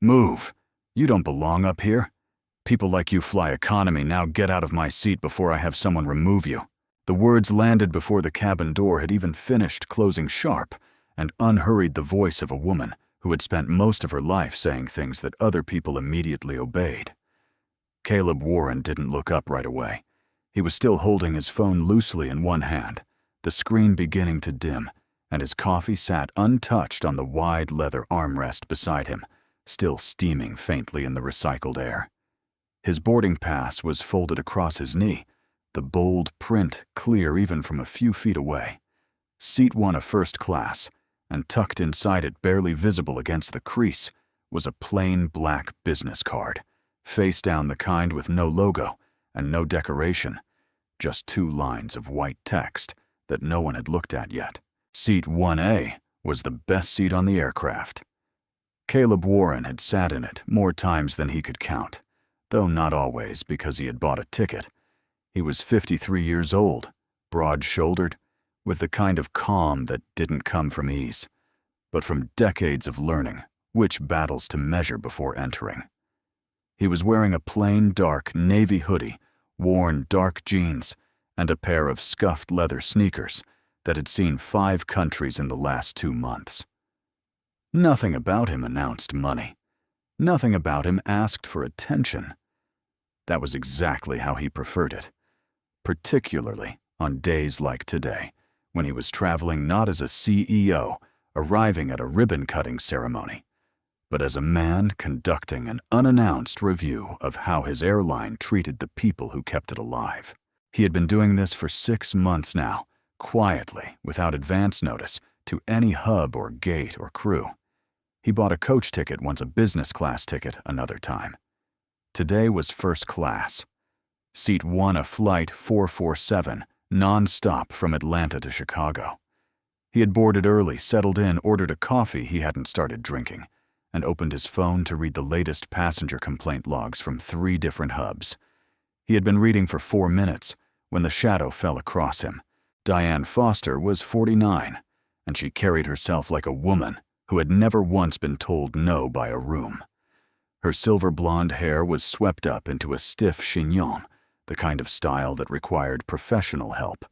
Move! You don't belong up here. People like you fly economy. Now get out of my seat before I have someone remove you." The words landed before the cabin door had even finished closing sharp, and unhurried the voice of a woman who had spent most of her life saying things that other people immediately obeyed. Caleb Warren didn't look up right away. He was still holding his phone loosely in one hand, the screen beginning to dim, and his coffee sat untouched on the wide leather armrest beside him, still steaming faintly in the recycled air. His boarding pass was folded across his knee, the bold print clear even from a few feet away. Seat 1 of first class, and tucked inside it, barely visible against the crease, was a plain black business card, face down the kind with no logo and no decoration, just 2 lines of white text that no one had looked at yet. Seat 1A was the best seat on the aircraft. Caleb Warren had sat in it more times than he could count, though not always because he had bought a ticket. He was 53 years old, broad-shouldered, with the kind of calm that didn't come from ease, but from decades of learning which battles to measure before entering. He was wearing a plain dark navy hoodie, worn dark jeans, and a pair of scuffed leather sneakers that had seen 5 countries in the last 2 months. Nothing about him announced money. Nothing about him asked for attention. That was exactly how he preferred it, particularly on days like today, when he was traveling not as a CEO arriving at a ribbon-cutting ceremony, but as a man conducting an unannounced review of how his airline treated the people who kept it alive. He had been doing this for 6 months now, quietly, without advance notice, to any hub or gate or crew. He bought a coach ticket once, a business class ticket another time. Today was first class. Seat 1 of flight 447, non-stop from Atlanta to Chicago. He had boarded early, settled in, ordered a coffee he hadn't started drinking, and opened his phone to read the latest passenger complaint logs from 3 different hubs. He had been reading for 4 minutes when the shadow fell across him. Diane Foster was 49, and she carried herself like a woman who had never once been told no by a room. Her silver blonde hair was swept up into a stiff chignon, the kind of style that required professional help,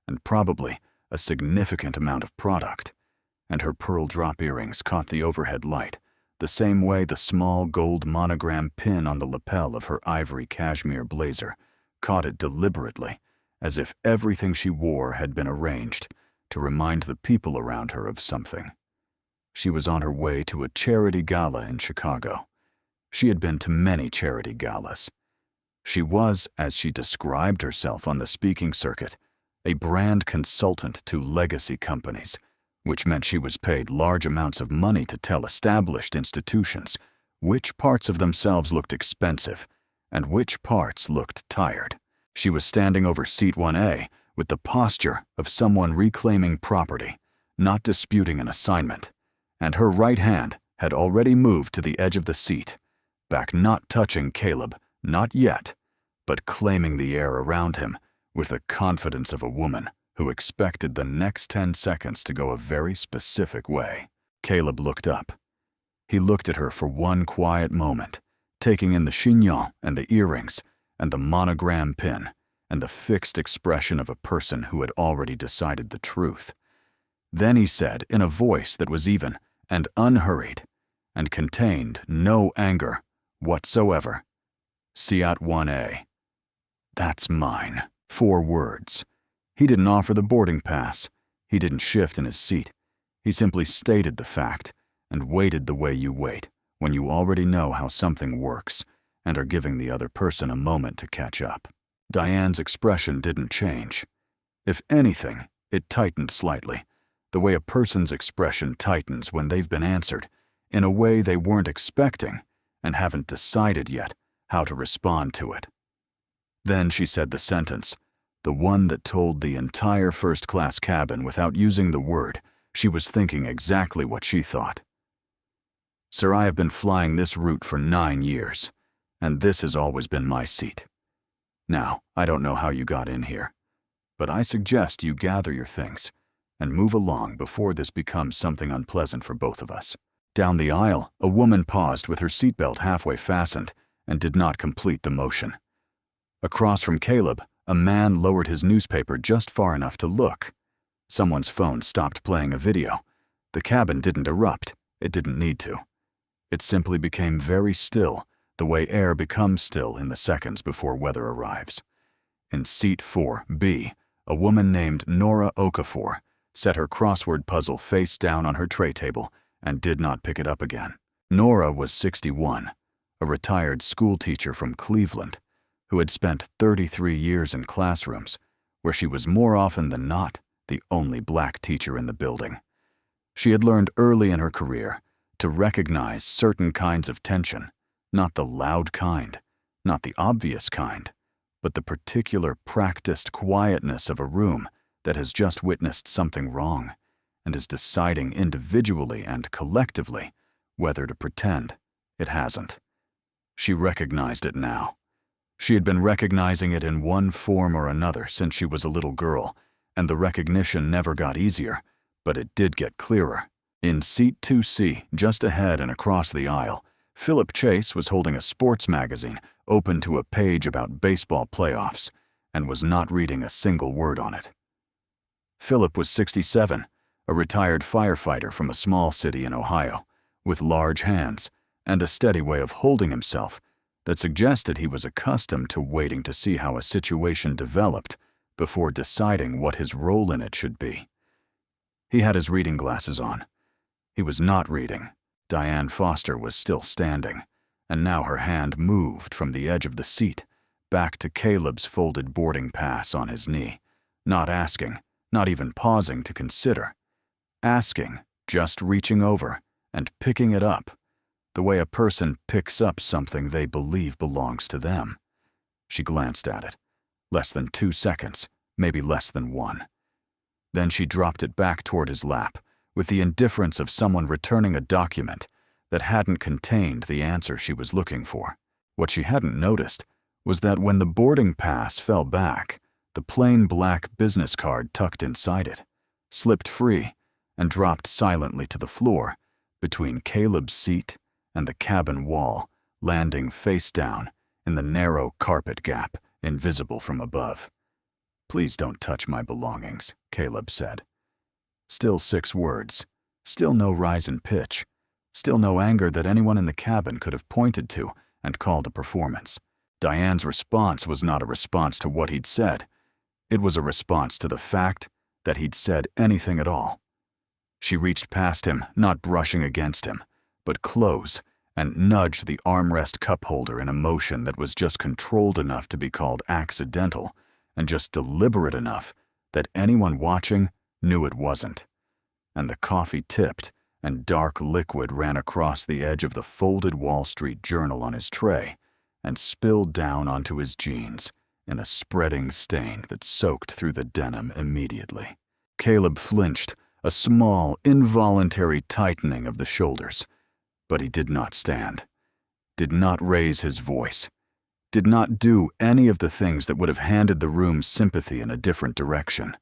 and probably a significant amount of product, and her pearl drop earrings caught the overhead light, the same way the small gold monogram pin on the lapel of her ivory cashmere blazer caught it deliberately, as if everything she wore had been arranged to remind the people around her of something. She was on her way to a charity gala in Chicago. She had been to many charity galas. She was, as she described herself on the speaking circuit, a brand consultant to legacy companies, which meant she was paid large amounts of money to tell established institutions which parts of themselves looked expensive and which parts looked tired. She was standing over seat 1A with the posture of someone reclaiming property, not disputing an assignment, and her right hand had already moved to the edge of the seat, back not touching Caleb, not yet, but claiming the air around him with the confidence of a woman who expected the next 10 seconds to go a very specific way. Caleb looked up. He looked at her for one quiet moment, taking in the chignon and the earrings and the monogram pin and the fixed expression of a person who had already decided the truth. Then he said in a voice that was even and unhurried and contained no anger whatsoever, "Seat 1A. That's mine." 4 words. He didn't offer the boarding pass. He didn't shift in his seat. He simply stated the fact and waited the way you wait when you already know how something works and are giving the other person a moment to catch up. Diane's expression didn't change. If anything, it tightened slightly, the way a person's expression tightens when they've been answered in a way they weren't expecting and haven't decided yet how to respond to it. Then she said the sentence, the one that told the entire first-class cabin without using the word she was thinking exactly what she thought. "Sir, I have been flying this route for 9 years, and this has always been my seat. Now, I don't know how you got in here, but I suggest you gather your things and move along before this becomes something unpleasant for both of us." Down the aisle, a woman paused with her seatbelt halfway fastened and did not complete the motion. Across from Caleb, a man lowered his newspaper just far enough to look. Someone's phone stopped playing a video. The cabin didn't erupt. It didn't need to. It simply became very still, the way air becomes still in the seconds before weather arrives. In seat 4B, a woman named Nora Okafor set her crossword puzzle face down on her tray table and did not pick it up again. Nora was 61, a retired school teacher from Cleveland, who had spent 33 years in classrooms, where she was more often than not the only black teacher in the building. She had learned early in her career to recognize certain kinds of tension, not the loud kind, not the obvious kind, but the particular practiced quietness of a room that has just witnessed something wrong and is deciding individually and collectively whether to pretend it hasn't. She recognized it now. She had been recognizing it in one form or another since she was a little girl, and the recognition never got easier, but it did get clearer. In seat 2C, just ahead and across the aisle, Philip Chase was holding a sports magazine open to a page about baseball playoffs and was not reading a single word on it. Philip was 67, a retired firefighter from a small city in Ohio, with large hands and a steady way of holding himself that suggested he was accustomed to waiting to see how a situation developed before deciding what his role in it should be. He had his reading glasses on. He was not reading. Diane Foster was still standing, and now her hand moved from the edge of the seat back to Caleb's folded boarding pass on his knee, not asking, not even pausing to consider. Asking, just reaching over and picking it up, the way a person picks up something they believe belongs to them. She glanced at it. Less than 2 seconds, maybe less than 1. Then she dropped it back toward his lap, with the indifference of someone returning a document that hadn't contained the answer she was looking for. What she hadn't noticed was that when the boarding pass fell back, the plain black business card tucked inside it slipped free and dropped silently to the floor between Caleb's seat and the cabin wall, landing face down in the narrow carpet gap invisible from above. "Please don't touch my belongings," Caleb said. Still 6 words, still no rise in pitch, still no anger that anyone in the cabin could have pointed to and called a performance. Diane's response was not a response to what he'd said. It was a response to the fact that he'd said anything at all. She reached past him, not brushing against him, but close, and nudged the armrest cup holder in a motion that was just controlled enough to be called accidental, and just deliberate enough that anyone watching knew it wasn't. And the coffee tipped, and dark liquid ran across the edge of the folded Wall Street Journal on his tray and spilled down onto his jeans in a spreading stain that soaked through the denim immediately. Caleb flinched, a small, involuntary tightening of the shoulders, but he did not stand, did not raise his voice, did not do any of the things that would have handed the room sympathy in a different direction.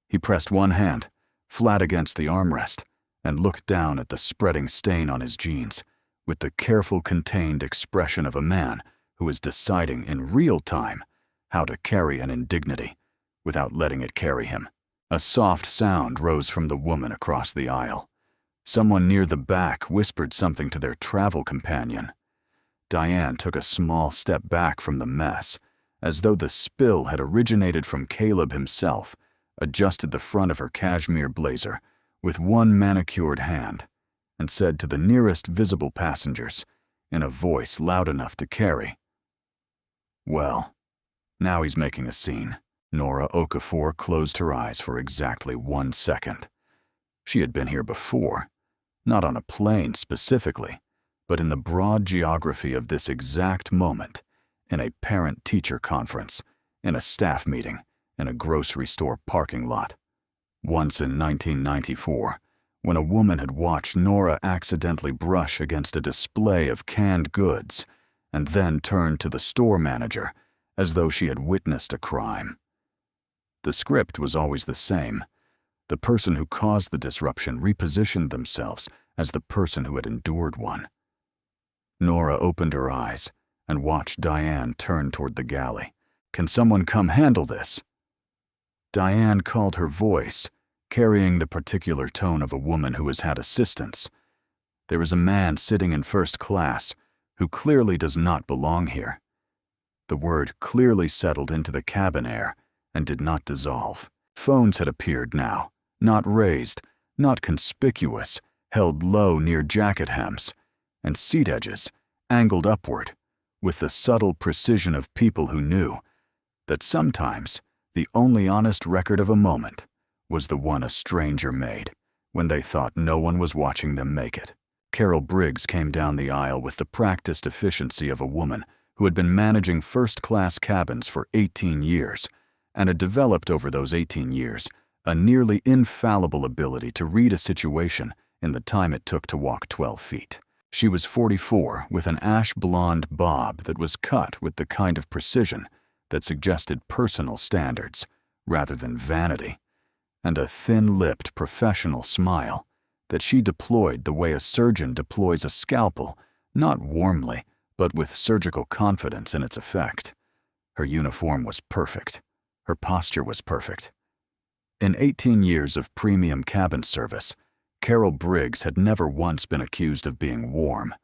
He pressed one hand, flat against the armrest, and looked down at the spreading stain on his jeans with the careful, contained expression of a man who is deciding in real time how to carry an indignity without letting it carry him. A soft sound rose from the woman across the aisle. Someone near the back whispered something to their travel companion. Diane took a small step back from the mess, as though the spill had originated from Caleb himself, adjusted the front of her cashmere blazer with one manicured hand, and said to the nearest visible passengers, in a voice loud enough to carry, "Well, now he's making a scene." Nora Okafor closed her eyes for exactly 1 second. She had been here before, not on a plane specifically, but in the broad geography of this exact moment, in a parent-teacher conference, in a staff meeting, in a grocery store parking lot. Once in 1994, when a woman had watched Nora accidentally brush against a display of canned goods and then turned to the store manager as though she had witnessed a crime. The script was always the same. The person who caused the disruption repositioned themselves as the person who had endured one. Nora opened her eyes and watched Diane turn toward the galley. "Can someone come handle this?" Diane called her voice, carrying the particular tone of a woman who has had assistance. "There is a man sitting in first class who clearly does not belong here." The word clearly settled into the cabin air and did not dissolve. Phones had appeared now, not raised, not conspicuous, held low near jacket hems, and seat edges, angled upward, with the subtle precision of people who knew that sometimes the only honest record of a moment was the one a stranger made when they thought no one was watching them make it. Carol Briggs came down the aisle with the practiced efficiency of a woman who had been managing first-class cabins for 18 years and had developed over those 18 years a nearly infallible ability to read a situation in the time it took to walk 12 feet. She was 44, with an ash-blonde bob that was cut with the kind of precision that suggested personal standards rather than vanity, and a thin-lipped professional smile that she deployed the way a surgeon deploys a scalpel, not warmly, but with surgical confidence in its effect. Her uniform was perfect. Her posture was perfect. In 18 years of premium cabin service, Carol Briggs had never once been accused of being warm,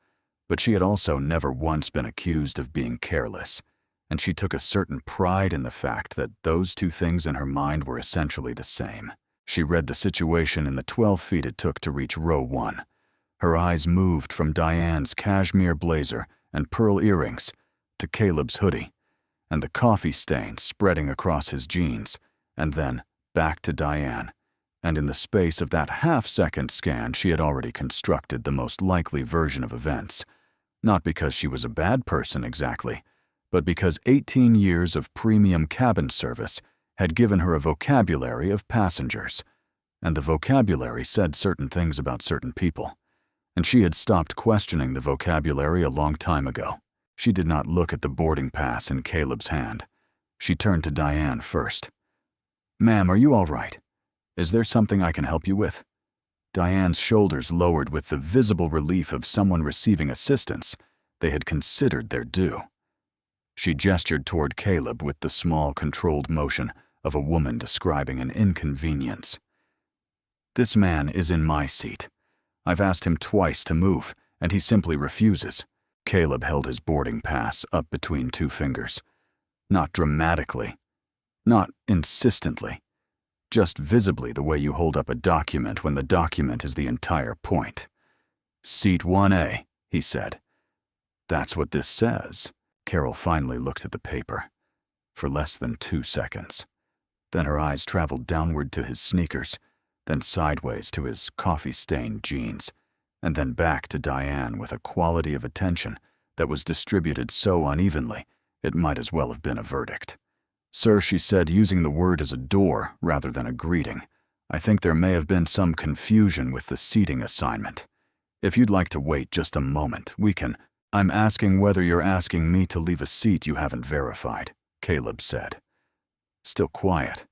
but she had also never once been accused of being careless, and she took a certain pride in the fact that those two things in her mind were essentially the same. She read the situation in the 12 feet it took to reach row 1. Her eyes moved from Diane's cashmere blazer and pearl earrings to Caleb's hoodie, and the coffee stain spreading across his jeans, and then back to Diane, and in the space of that half-second scan she had already constructed the most likely version of events, not because she was a bad person exactly, but because 18 years of premium cabin service had given her a vocabulary of passengers, and the vocabulary said certain things about certain people, and she had stopped questioning the vocabulary a long time ago. She did not look at the boarding pass in Caleb's hand. She turned to Diane first. "Ma'am, are you all right? Is there something I can help you with?" Diane's shoulders lowered with the visible relief of someone receiving assistance they had considered their due. She gestured toward Caleb with the small, controlled motion of a woman describing an inconvenience. "This man is in my seat. I've asked him twice to move, and he simply refuses." Caleb held his boarding pass up between two fingers. Not dramatically, not insistently, just visibly the way you hold up a document when the document is the entire point. "Seat 1A, he said. "That's what this says." Carol finally looked at the paper for less than 2 seconds. Then her eyes traveled downward to his sneakers, then sideways to his coffee-stained jeans, and then back to Diane with a quality of attention that was distributed so unevenly it might as well have been a verdict. "Sir," she said, using the word as a door rather than a greeting, "I think there may have been some confusion with the seating assignment. If you'd like to wait just a moment, we can—" "I'm asking whether you're asking me to leave a seat you haven't verified," Caleb said. Still quiet,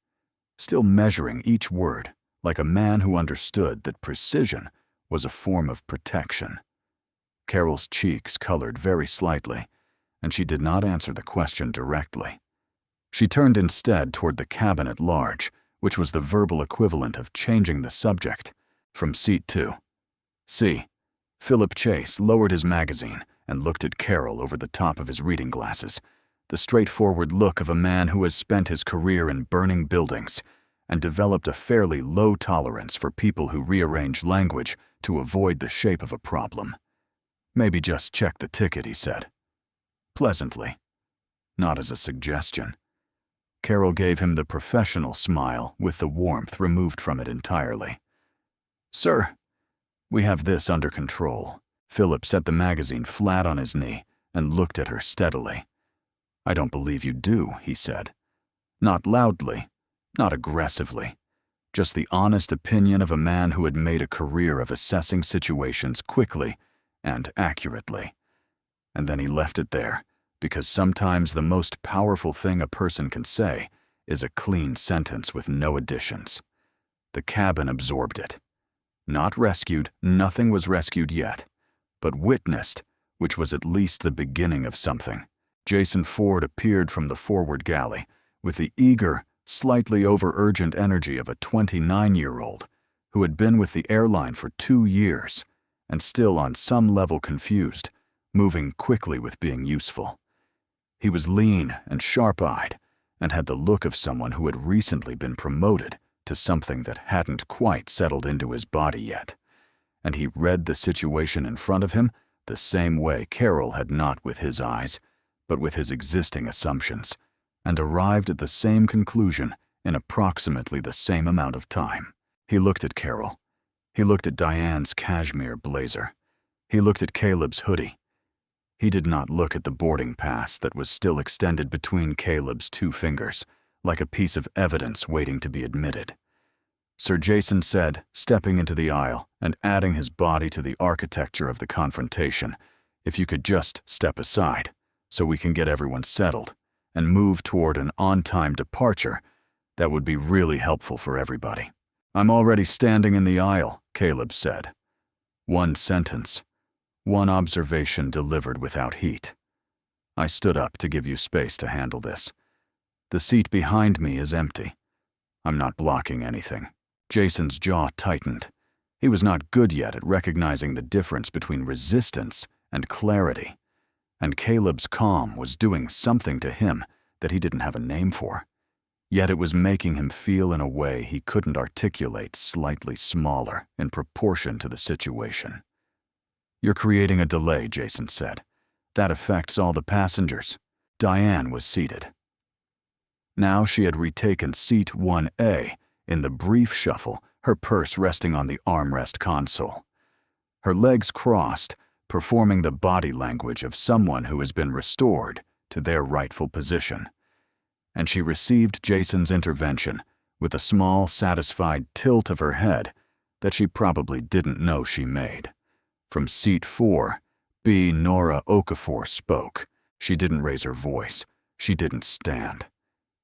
still measuring each word like a man who understood that precision was a form of protection. Carol's cheeks colored very slightly, and she did not answer the question directly. She turned instead toward the cabin at large, which was the verbal equivalent of changing the subject. From seat 2C, Philip Chase lowered his magazine and looked at Carol over the top of his reading glasses, the straightforward look of a man who has spent his career in burning buildings and developed a fairly low tolerance for people who rearrange language to avoid the shape of a problem. "Maybe just check the ticket," he said. Pleasantly, not as a suggestion. Carol gave him the professional smile with the warmth removed from it entirely. "Sir, we have this under control." Philip set the magazine flat on his knee and looked at her steadily. "I don't believe you do," he said. Not loudly, not aggressively, just the honest opinion of a man who had made a career of assessing situations quickly and accurately. And then he left it there, because sometimes the most powerful thing a person can say is a clean sentence with no additions. The cabin absorbed it. Not rescued, nothing was rescued yet, but witnessed, which was at least the beginning of something. Jason Ford appeared from the forward galley with the eager, slightly over-urgent energy of a 29-year-old who had been with the airline for 2 years and still on some level confused, moving quickly with being useful. He was lean and sharp-eyed and had the look of someone who had recently been promoted to something that hadn't quite settled into his body yet, and he read the situation in front of him the same way Carol had, not with his eyes, but with his existing assumptions, and arrived at the same conclusion in approximately the same amount of time. He looked at Carol. He looked at Diane's cashmere blazer. He looked at Caleb's hoodie. He did not look at the boarding pass that was still extended between Caleb's 2 fingers, like a piece of evidence waiting to be admitted. Sir Jason said, stepping into the aisle and adding his body to the architecture of the confrontation, "If you could just step aside, so we can get everyone settled and move toward an on-time departure, that would be really helpful for everybody." "I'm already standing in the aisle," Caleb said. One sentence, one observation delivered without heat. I stood up to give you space to handle this. The seat behind me is empty. I'm not blocking anything. Jason's jaw tightened. He was not good yet at recognizing the difference between resistance and clarity, and Caleb's calm was doing something to him that he didn't have a name for. Yet it was making him feel in a way he couldn't articulate, slightly smaller in proportion to the situation. "You're creating a delay," Jason said. "That affects all the passengers." Diane was seated. Now she had retaken seat 1A in the brief shuffle, her purse resting on the armrest console. Her legs crossed, performing the body language of someone who has been restored to their rightful position. And she received Jason's intervention with a small, satisfied tilt of her head that she probably didn't know she made. From seat 4B, Nora Okafor spoke. She didn't raise her voice. She didn't stand.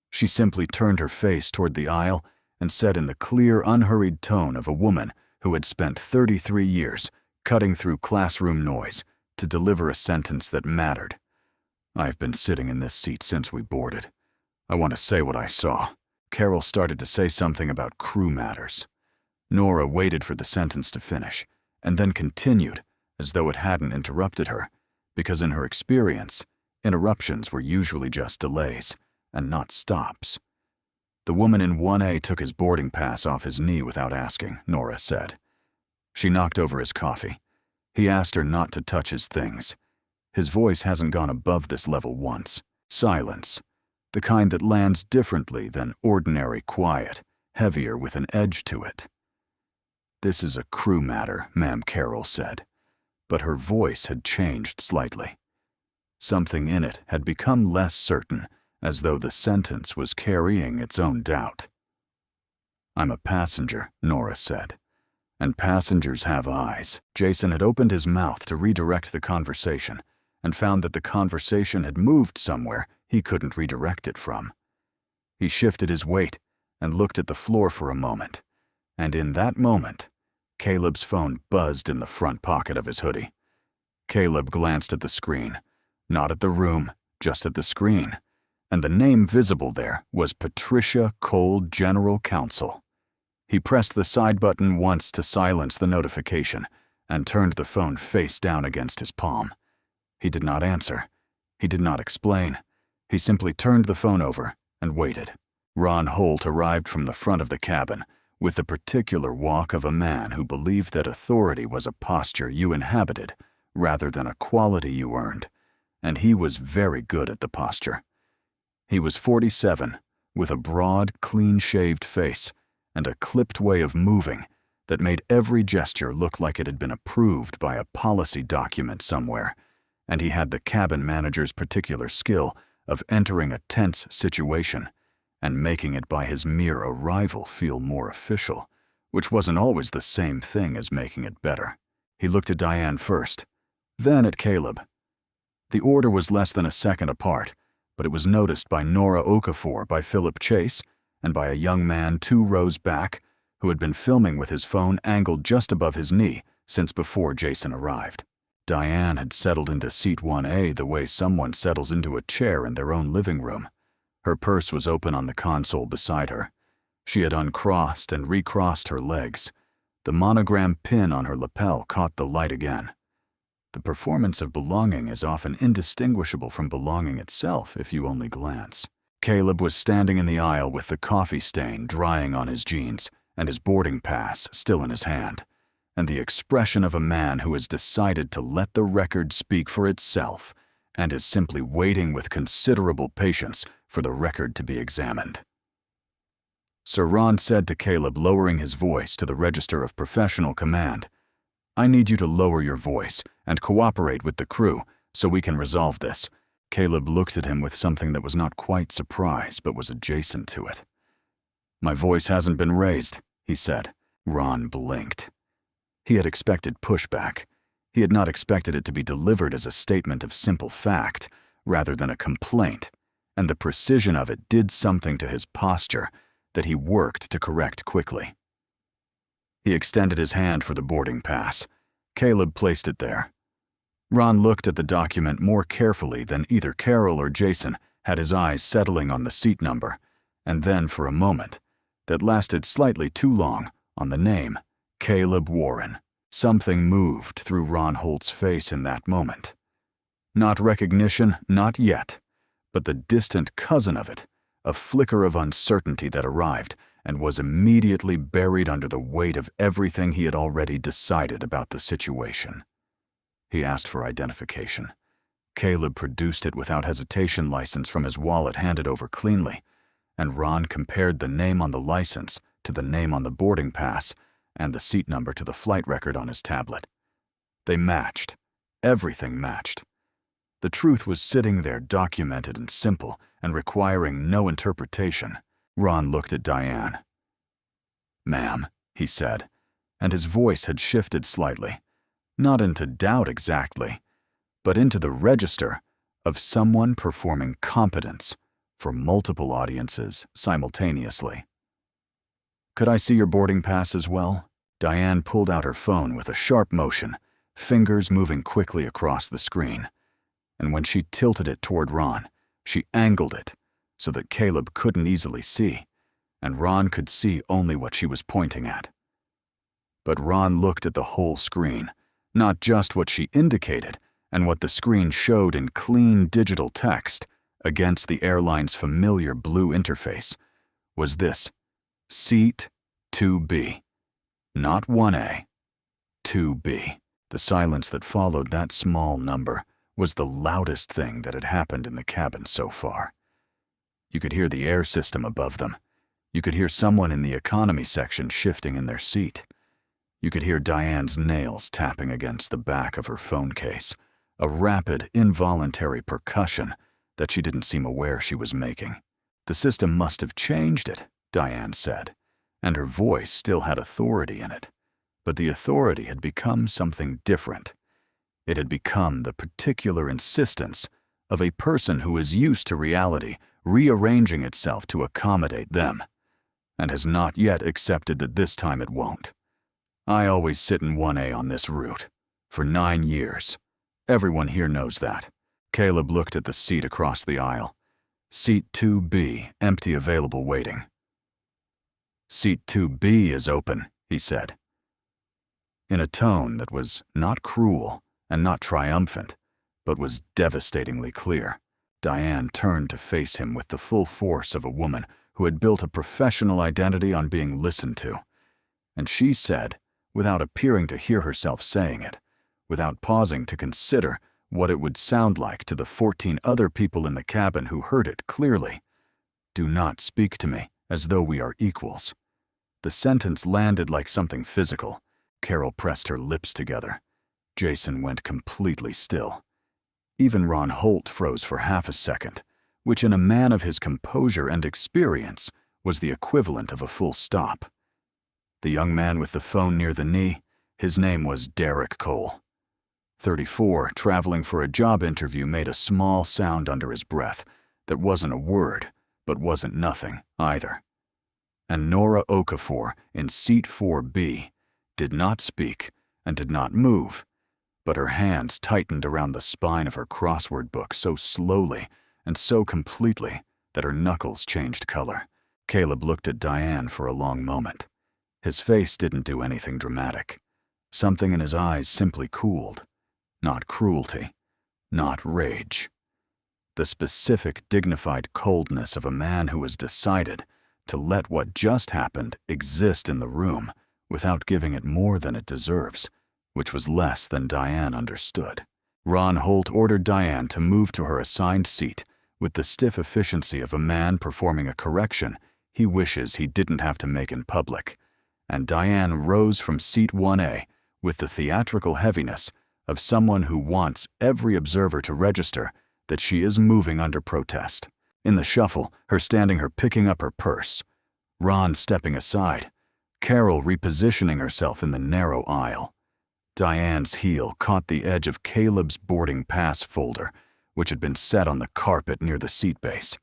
She simply turned her face toward the aisle and said in the clear, unhurried tone of a woman who had spent 33 years cutting through classroom noise to deliver a sentence that mattered, "I've been sitting in this seat since we boarded. I want to say what I saw." Carol started to say something about crew matters. Nora waited for the sentence to finish, and then continued as though it hadn't interrupted her, because in her experience, interruptions were usually just delays and not stops. "The woman in 1A took his boarding pass off his knee without asking," Nora said. She knocked over his coffee. He asked her not to touch his things. His voice hasn't gone above this level once. Silence. The kind that lands differently than ordinary quiet, heavier with an edge to it. "This is a crew matter," Ma'am Carol said, but her voice had changed slightly. Something in it had become less certain, as though the sentence was carrying its own doubt. "I'm a passenger," Nora said, "and passengers have eyes." Jason had opened his mouth to redirect the conversation and found that the conversation had moved somewhere he couldn't redirect it from. He shifted his weight and looked at the floor for a moment, and in that moment, Caleb's phone buzzed in the front pocket of his hoodie. Caleb glanced at the screen, not at the room, just at the screen, and the name visible there was Patricia Cole, General Counsel. He pressed the side button once to silence the notification and turned the phone face down against his palm. He did not answer. He did not explain. He simply turned the phone over and waited. Ron Holt arrived from the front of the cabin with the particular walk of a man who believed that authority was a posture you inhabited rather than a quality you earned, and he was very good at the posture. He was 47, with a broad, clean-shaved face and a clipped way of moving that made every gesture look like it had been approved by a policy document somewhere, and he had the cabin manager's particular skill of entering a tense situation and making it by his mere arrival feel more official, which wasn't always the same thing as making it better. He looked at Diane first, then at Caleb. The order was less than a second apart, but it was noticed by Nora Okafor, by Philip Chase, and by a young man 2 rows back who had been filming with his phone angled just above his knee since before Jason arrived. Diane had settled into seat 1A the way someone settles into a chair in their own living room. Her purse was open on the console beside her. She had uncrossed and recrossed her legs. The monogram pin on her lapel caught the light again. The performance of belonging is often indistinguishable from belonging itself if you only glance. Caleb was standing in the aisle with the coffee stain drying on his jeans and his boarding pass still in his hand, and the expression of a man who has decided to let the record speak for itself and is simply waiting with considerable patience for the record to be examined. Sir Ron said to Caleb, lowering his voice to the register of professional command, "I need you to lower your voice and cooperate with the crew so we can resolve this." Caleb looked at him with something that was not quite surprise but was adjacent to it. "My voice hasn't been raised," he said. Ron blinked. He had expected pushback. He had not expected it to be delivered as a statement of simple fact rather than a complaint, and the precision of it did something to his posture that he worked to correct quickly. He extended his hand for the boarding pass. Caleb placed it there. Ron looked at the document more carefully than either Carol or Jason had, his eyes settling on the seat number, and then for a moment, that lasted slightly too long, on the name, Caleb Warren. Something moved through Ron Holt's face in that moment. Not recognition, not yet, but the distant cousin of it, a flicker of uncertainty that arrived and was immediately buried under the weight of everything he had already decided about the situation. He asked for identification. Caleb produced it without hesitation, license from his wallet handed over cleanly, and Ron compared the name on the license to the name on the boarding pass and the seat number to the flight record on his tablet. They matched. Everything matched. The truth was sitting there, documented and simple and requiring no interpretation. Ron looked at Diane. "Ma'am," he said, and his voice had shifted slightly, not into doubt exactly, but into the register of someone performing competence for multiple audiences simultaneously. "Could I see your boarding pass as well?" Diane pulled out her phone with a sharp motion, fingers moving quickly across the screen, and when she tilted it toward Ron, she angled it so that Caleb couldn't easily see, and Ron could see only what she was pointing at. But Ron looked at the whole screen, not just what she indicated and what the screen showed in clean digital text against the airline's familiar blue interface, was this: Seat 2B. Not 1A. 2B. The silence that followed that small number was the loudest thing that had happened in the cabin so far. You could hear the air system above them. You could hear someone in the economy section shifting in their seat. You could hear Diane's nails tapping against the back of her phone case, a rapid, involuntary percussion that she didn't seem aware she was making. "The system must have changed it," Diane said, and her voice still had authority in it. But the authority had become something different. It had become the particular insistence of a person who is used to reality rearranging itself to accommodate them, and has not yet accepted that this time it won't. "I always sit in 1A on this route. For 9 years. Everyone here knows that." Caleb looked at the seat across the aisle. "Seat 2B, empty, available, waiting." "Seat 2B is open," he said, in a tone that was not cruel and not triumphant, but was devastatingly clear. Diane turned to face him with the full force of a woman who had built a professional identity on being listened to, and she said, without appearing to hear herself saying it, without pausing to consider what it would sound like to the 14 other people in the cabin who heard it clearly, "Do not speak to me as though we are equals." The sentence landed like something physical. Carol pressed her lips together. Jason went completely still. Even Ron Holt froze for half a second, which in a man of his composure and experience was the equivalent of a full stop. The young man with the phone near the knee, his name was Derek Cole. 34, traveling for a job interview, made a small sound under his breath that wasn't a word, but wasn't nothing either. and Nora Okafor in seat 4B did not speak and did not move, but her hands tightened around the spine of her crossword book so slowly and so completely that her knuckles changed color. Caleb looked at Diane for a long moment. His face didn't do anything dramatic. Something in his eyes simply cooled. Not cruelty, not rage. The specific, dignified coldness of a man who has decided to let what just happened exist in the room without giving it more than it deserves, which was less than Diane understood. Ron Holt ordered Diane to move to her assigned seat with the stiff efficiency of a man performing a correction he wishes he didn't have to make in public, and Diane rose from seat 1A with the theatrical heaviness of someone who wants every observer to register that she is moving under protest. In the shuffle, her picking up her purse, Ron stepping aside, Carol repositioning herself in the narrow aisle. Diane's heel caught the edge of Caleb's boarding pass folder, which had been set on the carpet near the seat base.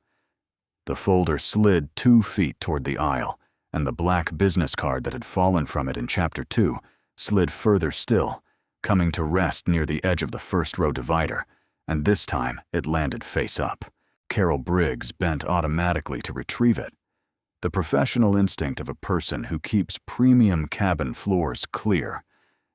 The folder slid 2 feet toward the aisle, and the black business card that had fallen from it in Chapter 2 slid further still, coming to rest near the edge of the first row divider, and this time it landed face up. Carol Briggs bent automatically to retrieve it. The professional instinct of a person who keeps premium cabin floors clear,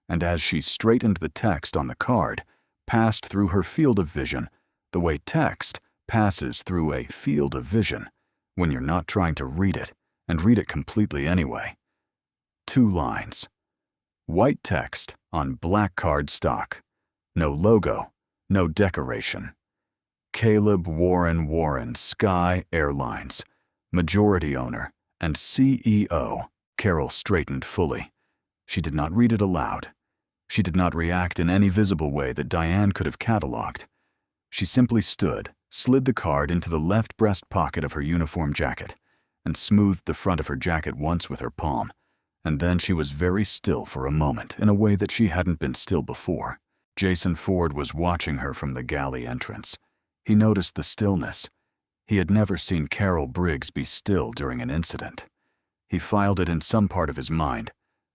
and as she straightened the text on the card, passed through her field of vision the way text passes through a field of vision when you're not trying to read it and read it completely anyway. 2 lines. White text on black card stock. No logo, no decoration. Caleb Warren, Sky Airlines, majority owner and CEO. Carol straightened fully. She did not read it aloud. She did not react in any visible way that Diane could have cataloged. She simply stood, slid the card into the left breast pocket of her uniform jacket, and smoothed the front of her jacket once with her palm, and then she was very still for a moment in a way that she hadn't been still before. Jason Ford was watching her from the galley entrance. He noticed the stillness. He had never seen Carol Briggs be still during an incident. He filed it in some part of his mind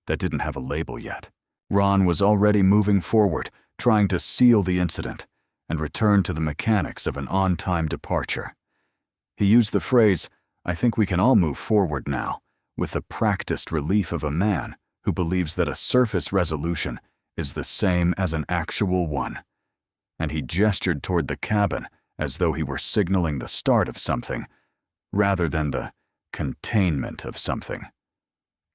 that didn't have a label yet. Ron was already moving forward, trying to seal the incident and return to the mechanics of an on-time departure. He used the phrase, "I think we can all move forward now," with the practiced relief of a man who believes that a surface resolution is the same as an actual one. And he gestured toward the cabin as though he were signaling the start of something, rather than the containment of something.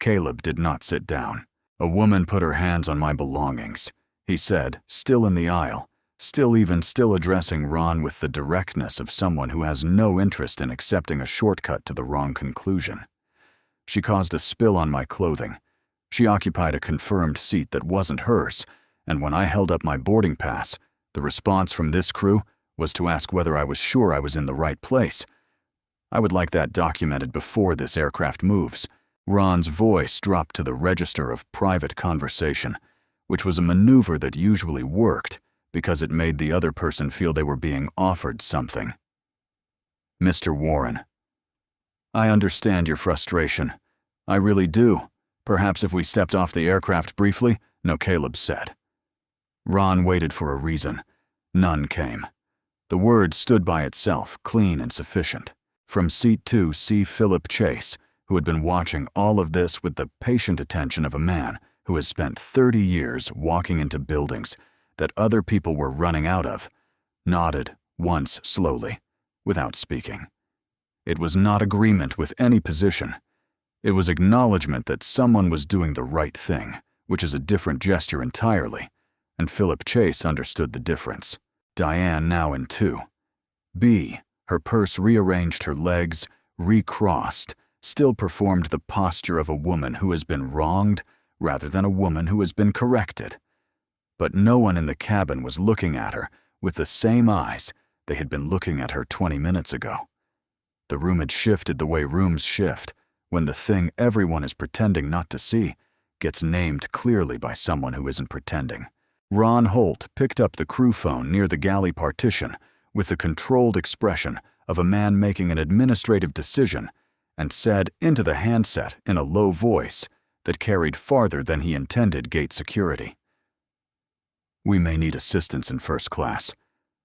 Caleb did not sit down. "A woman put her hands on my belongings," he said, still in the aisle, still addressing Ron with the directness of someone who has no interest in accepting a shortcut to the wrong conclusion. "She caused a spill on my clothing. She occupied a confirmed seat that wasn't hers, and when I held up my boarding pass, the response from this crew was to ask whether I was sure I was in the right place. I would like that documented before this aircraft moves." Ron's voice dropped to the register of private conversation, which was a maneuver that usually worked because it made the other person feel they were being offered something. "Mr. Warren, I understand your frustration. I really do. Perhaps if we stepped off the aircraft briefly," No, Caleb said. Ron waited for a reason. None came. The word stood by itself, clean and sufficient. From seat 2, see Philip Chase, who had been watching all of this with the patient attention of a man who has spent 30 years walking into buildings that other people were running out of, nodded once slowly, without speaking. It was not agreement with any position. It was acknowledgement that someone was doing the right thing, which is a different gesture entirely, and Philip Chase understood the difference. Diane now in 2. B, her purse rearranged her legs, recrossed, still performed the posture of a woman who has been wronged rather than a woman who has been corrected. But no one in the cabin was looking at her with the same eyes they had been looking at her 20 minutes ago. The room had shifted the way rooms shift when the thing everyone is pretending not to see gets named clearly by someone who isn't pretending. Ron Holt picked up the crew phone near the galley partition with the controlled expression of a man making an administrative decision and said into the handset in a low voice that carried farther than he intended gate security. "We may need assistance in first class."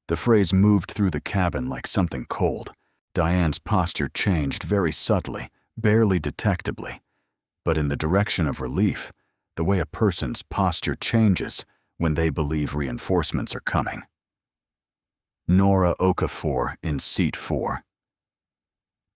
The phrase moved through the cabin like something cold. Diane's posture changed very subtly, barely detectably, but in the direction of relief, the way a person's posture changes when they believe reinforcements are coming. Nora Okafor in seat 4.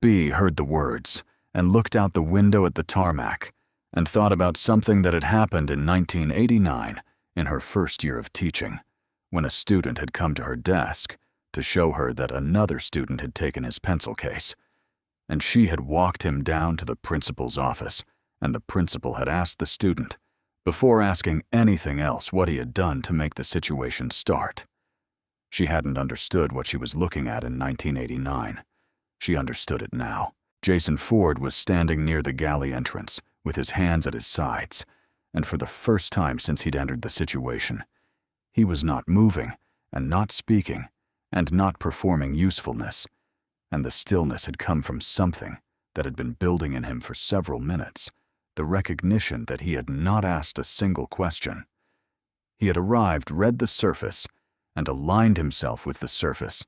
B heard the words and looked out the window at the tarmac and thought about something that had happened in 1989 in her first year of teaching, when a student had come to her desk to show her that another student had taken his pencil case, and she had walked him down to the principal's office, and the principal had asked the student, before asking anything else, what he had done to make the situation start. She hadn't understood what she was looking at in 1989. She understood it now. Jason Ford was standing near the galley entrance, with his hands at his sides, and for the first time since he'd entered the situation, he was not moving, and not speaking, and not performing usefulness, and the stillness had come from something that had been building in him for several minutes, the recognition that he had not asked a single question. He had arrived, read the surface, and aligned himself with the surface,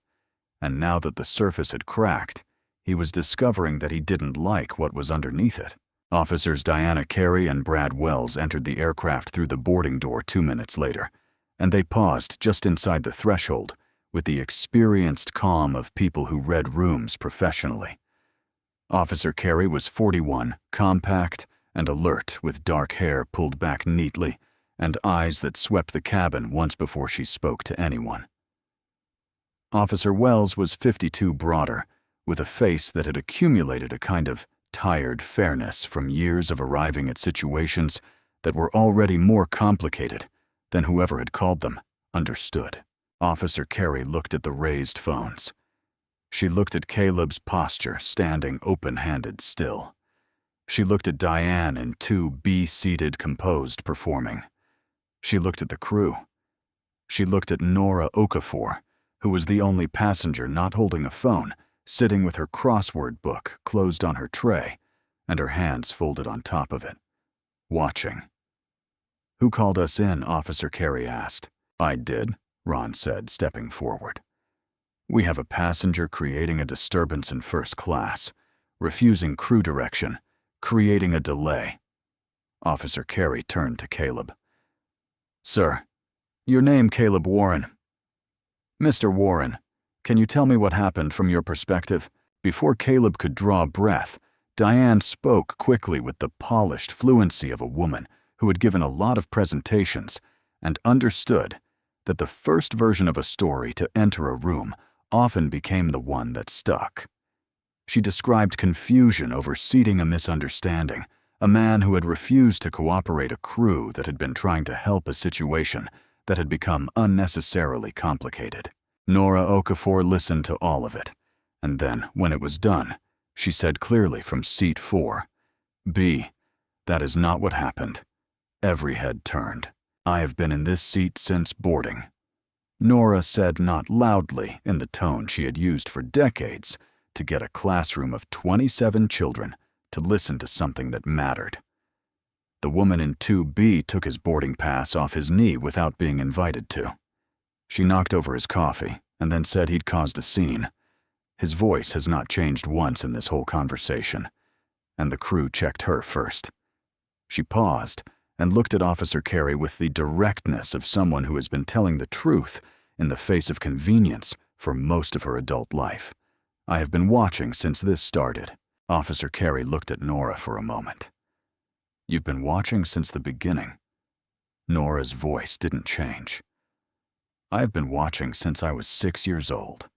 and now that the surface had cracked, he was discovering that he didn't like what was underneath it. Officers Diana Carey and Brad Wells entered the aircraft through the boarding door 2 minutes later, and they paused just inside the threshold with the experienced calm of people who read rooms professionally. Officer Carey was 41, compact and alert, with dark hair pulled back neatly and eyes that swept the cabin once before she spoke to anyone. Officer Wells was 52, broader, with a face that had accumulated a kind of tired fairness from years of arriving at situations that were already more complicated than whoever had called them understood. Officer Carey looked at the raised phones. She looked at Caleb's posture, standing open-handed still. She looked at Diane in 2B, seated, composed, performing. She looked at the crew. She looked at Nora Okafor, who was the only passenger not holding a phone, sitting with her crossword book closed on her tray and her hands folded on top of it, watching. "Who called us in?" Officer Carey asked. "I did," Ron said, stepping forward. "We have a passenger creating a disturbance in first class, refusing crew direction, creating a delay." Officer Carey turned to Caleb. "Sir, your name Caleb Warren. Mr. Warren, can you tell me what happened from your perspective?" Before Caleb could draw breath, Diane spoke quickly with the polished fluency of a woman who had given a lot of presentations and understood that the first version of a story to enter a room often became the one that stuck. She described confusion over seating a misunderstanding, a man who had refused to cooperate, a crew that had been trying to help a situation that had become unnecessarily complicated. Nora Okafor listened to all of it, and then, when it was done, she said clearly from seat 4, "B, that is not what happened." Every head turned. "I have been in this seat since boarding." Nora said, not loudly, in the tone she had used for decades to get a classroom of 27 children to listen to something that mattered. The woman in 2B took his boarding pass off his knee without being invited to. She knocked over his coffee and then said he'd caused a scene. His voice has not changed once in this whole conversation, and the crew checked her first. She paused and looked at Officer Carey with the directness of someone who has been telling the truth in the face of convenience for most of her adult life. "I have been watching since this started." Officer Carey looked at Nora for a moment. "You've been watching since the beginning." Nora's voice didn't change. "I've been watching since I was 6 years old."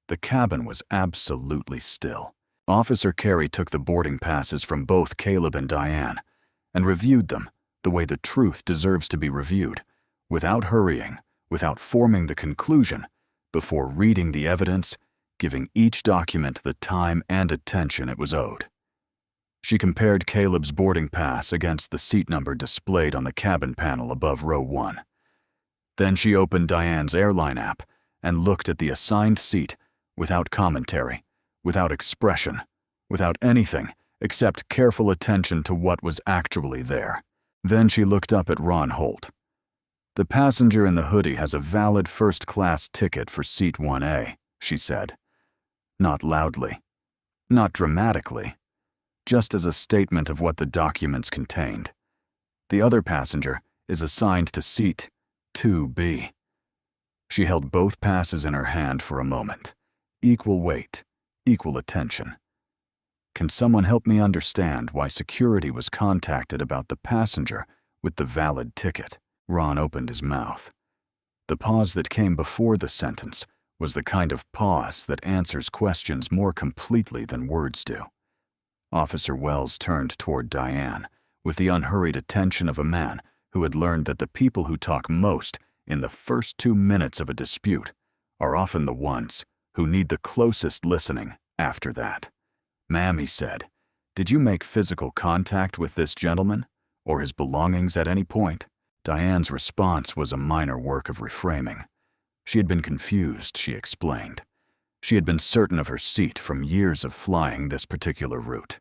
The cabin was absolutely still. Officer Carey took the boarding passes from both Caleb and Diane and reviewed them the way the truth deserves to be reviewed, without hurrying, without forming the conclusion, before reading the evidence, giving each document the time and attention it was owed. She compared Caleb's boarding pass against the seat number displayed on the cabin panel above row 1. Then she opened Diane's Airline app and looked at the assigned seat without commentary, without expression, without anything except careful attention to what was actually there. Then she looked up at Ron Holt. "The passenger in the hoodie has a valid first-class ticket for seat 1A, she said. Not loudly, not dramatically, just as a statement of what the documents contained. The other passenger is assigned to seat 2B. She held both passes in her hand for a moment. Equal weight, equal attention. "Can someone help me understand why security was contacted about the passenger with the valid ticket?" Ron opened his mouth. The pause that came before the sentence was the kind of pause that answers questions more completely than words do. Officer Wells turned toward Diane with the unhurried attention of a man who had learned that the people who talk most in the first 2 minutes of a dispute are often the ones who need the closest listening after that. "Ma'am," he said, "did you make physical contact with this gentleman or his belongings at any point?" Diane's response was a minor work of reframing. She had been confused, she explained. She had been certain of her seat from years of flying this particular route.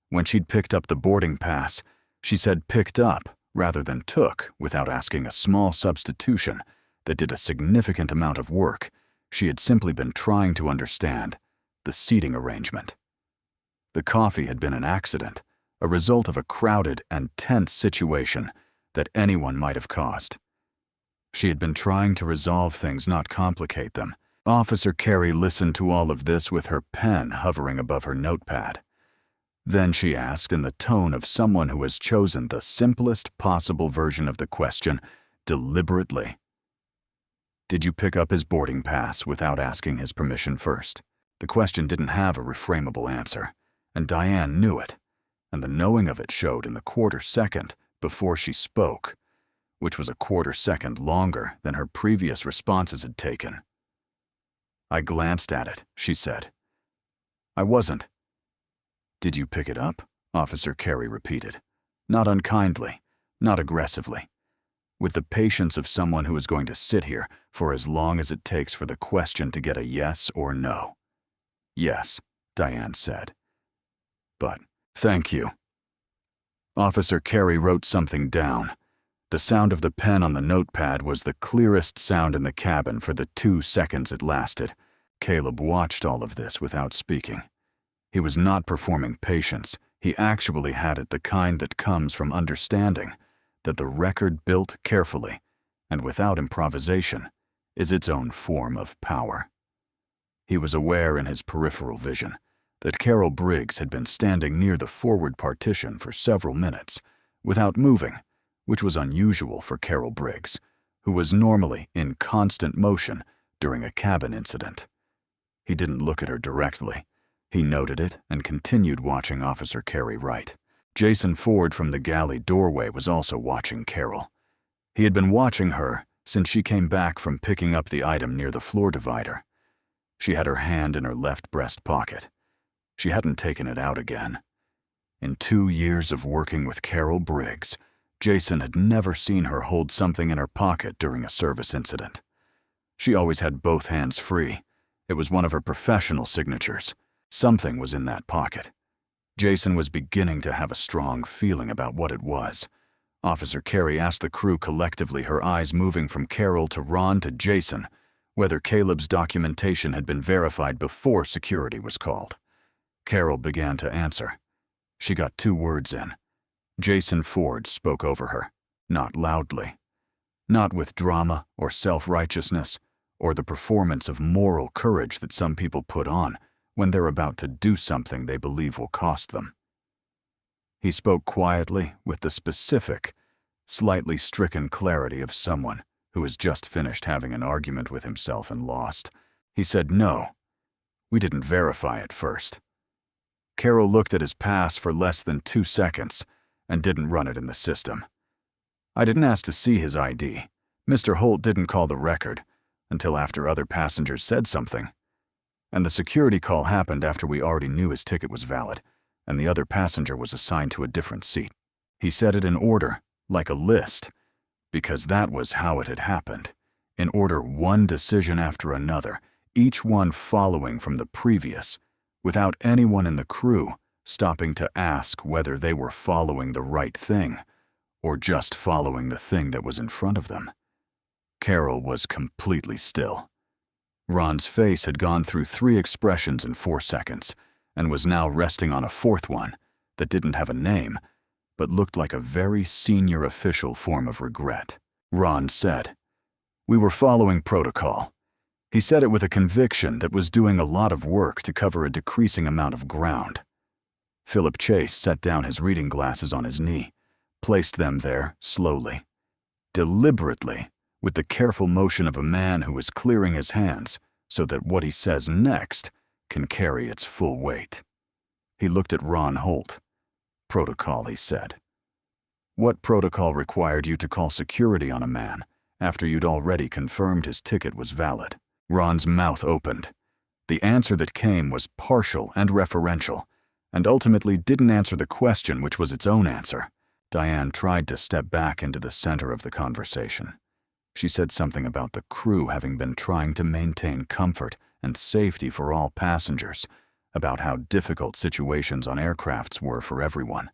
When she'd picked up the boarding pass, she said picked up rather than took without asking a small substitution that did a significant amount of work. She had simply been trying to understand the seating arrangement. The coffee had been an accident, a result of a crowded and tense situation that anyone might have caused. She had been trying to resolve things, not complicate them. Officer Carey listened to all of this with her pen hovering above her notepad. Then she asked in the tone of someone who has chosen the simplest possible version of the question deliberately. "Did you pick up his boarding pass without asking his permission first?" The question didn't have a reframable answer, and Diane knew it, and the knowing of it showed in the quarter second before she spoke, which was a quarter second longer than her previous responses had taken. "I glanced at it," she said. "I wasn't." "Did you pick it up?" Officer Carey repeated. Not unkindly, not aggressively. With the patience of someone who is going to sit here for as long as it takes for the question to get a yes or no. "Yes," Diane said. "But, thank you." Officer Carey wrote something down. The sound of the pen on the notepad was the clearest sound in the cabin for the 2 seconds it lasted. Caleb watched all of this without speaking. He was not performing patience. He actually had it, the kind that comes from understanding that the record built carefully and without improvisation is its own form of power. He was aware in his peripheral vision that Carol Briggs had been standing near the forward partition for several minutes without moving, which was unusual for Carol Briggs, who was normally in constant motion during a cabin incident. He didn't look at her directly. He noted it and continued watching Officer Carey write. Jason Ford from the galley doorway was also watching Carol. He had been watching her since she came back from picking up the item near the floor divider. She had her hand in her left breast pocket. She hadn't taken it out again. In 2 years of working with Carol Briggs, Jason had never seen her hold something in her pocket during a service incident. She always had both hands free. It was one of her professional signatures. Something was in that pocket. Jason was beginning to have a strong feeling about what it was. Officer Carey asked the crew collectively, her eyes moving from Carol to Ron to Jason, whether Caleb's documentation had been verified before security was called. Carol began to answer. She got 2 words in. Jason Ford spoke over her, not loudly, not with drama or self-righteousness or the performance of moral courage that some people put on when they're about to do something they believe will cost them. He spoke quietly with the specific, slightly stricken clarity of someone who has just finished having an argument with himself and lost. He said, "No, we didn't verify it first." Carol looked at his pass for less than 2 seconds and didn't run it in the system. "I didn't ask to see his ID. Mr. Holt didn't call the record until after other passengers said something. And the security call happened after we already knew his ticket was valid, and the other passenger was assigned to a different seat." He said it in order, like a list, because that was how it had happened. In order, one decision after another, each one following from the previous, without anyone in the crew stopping to ask whether they were following the right thing or just following the thing that was in front of them. Carol was completely still. Ron's face had gone through 3 expressions in 4 seconds and was now resting on a 4th one that didn't have a name but looked like a very senior official form of regret. Ron said, "We were following protocol." He said it with a conviction that was doing a lot of work to cover a decreasing amount of ground. Philip Chase set down his reading glasses on his knee, placed them there slowly, deliberately, with the careful motion of a man who is clearing his hands so that what he says next can carry its full weight. He looked at Ron Holt. "Protocol," he said. "What protocol required you to call security on a man after you'd already confirmed his ticket was valid?" Ron's mouth opened. The answer that came was partial and referential, and ultimately didn't answer the question, which was its own answer. Diane tried to step back into the center of the conversation. She said something about the crew having been trying to maintain comfort and safety for all passengers, about how difficult situations on aircrafts were for everyone,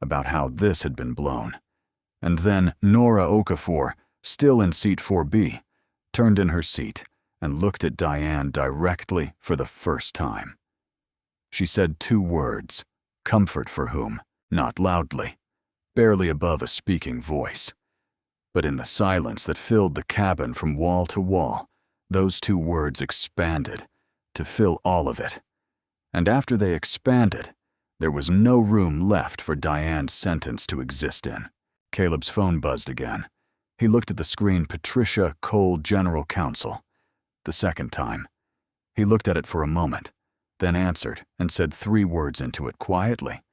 about how this had been blown. And then Nora Okafor, still in seat 4B, turned in her seat and looked at Diane directly for the first time. She said 2 words, comfort for whom, not loudly, barely above a speaking voice. But in the silence that filled the cabin from wall to wall, those 2 words expanded to fill all of it. And after they expanded, there was no room left for Diane's sentence to exist in. Caleb's phone buzzed again. He looked at the screen. Patricia Cole, General Counsel. The second time. He looked at it for a moment, then answered and said 3 words into it quietly,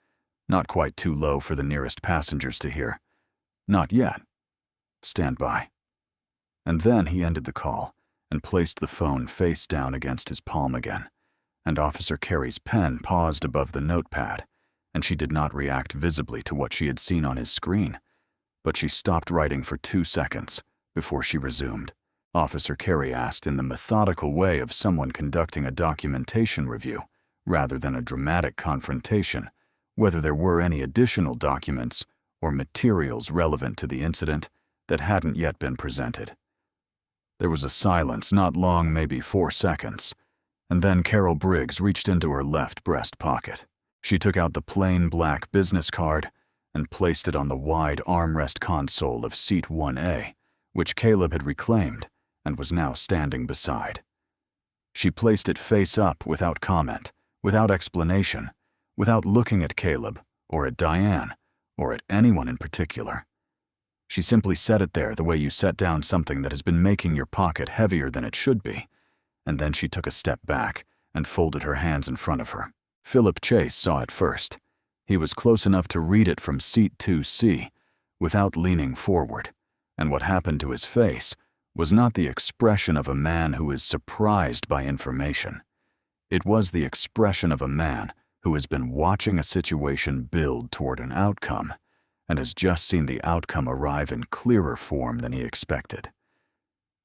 not quite too low for the nearest passengers to hear. "Not yet. Stand by." And then he ended the call and placed the phone face down against his palm again, and Officer Carey's pen paused above the notepad, and she did not react visibly to what she had seen on his screen, but she stopped writing for 2 seconds before she resumed. Officer Carey asked in the methodical way of someone conducting a documentation review, rather than a dramatic confrontation, whether there were any additional documents or materials relevant to the incident that hadn't yet been presented. There was a silence, not long, maybe 4 seconds, and then Carol Briggs reached into her left breast pocket. She took out the plain black business card and placed it on the wide armrest console of seat 1A, which Caleb had reclaimed and was now standing beside. She placed it face up without comment, without explanation, without looking at Caleb or at Diane or at anyone in particular. She simply set it there the way you set down something that has been making your pocket heavier than it should be, and then she took a step back and folded her hands in front of her. Philip Chase saw it first. He was close enough to read it from seat 2C without leaning forward, and what happened to his face was not the expression of a man who is surprised by information. It was the expression of a man who has been watching a situation build toward an outcome and has just seen the outcome arrive in clearer form than he expected.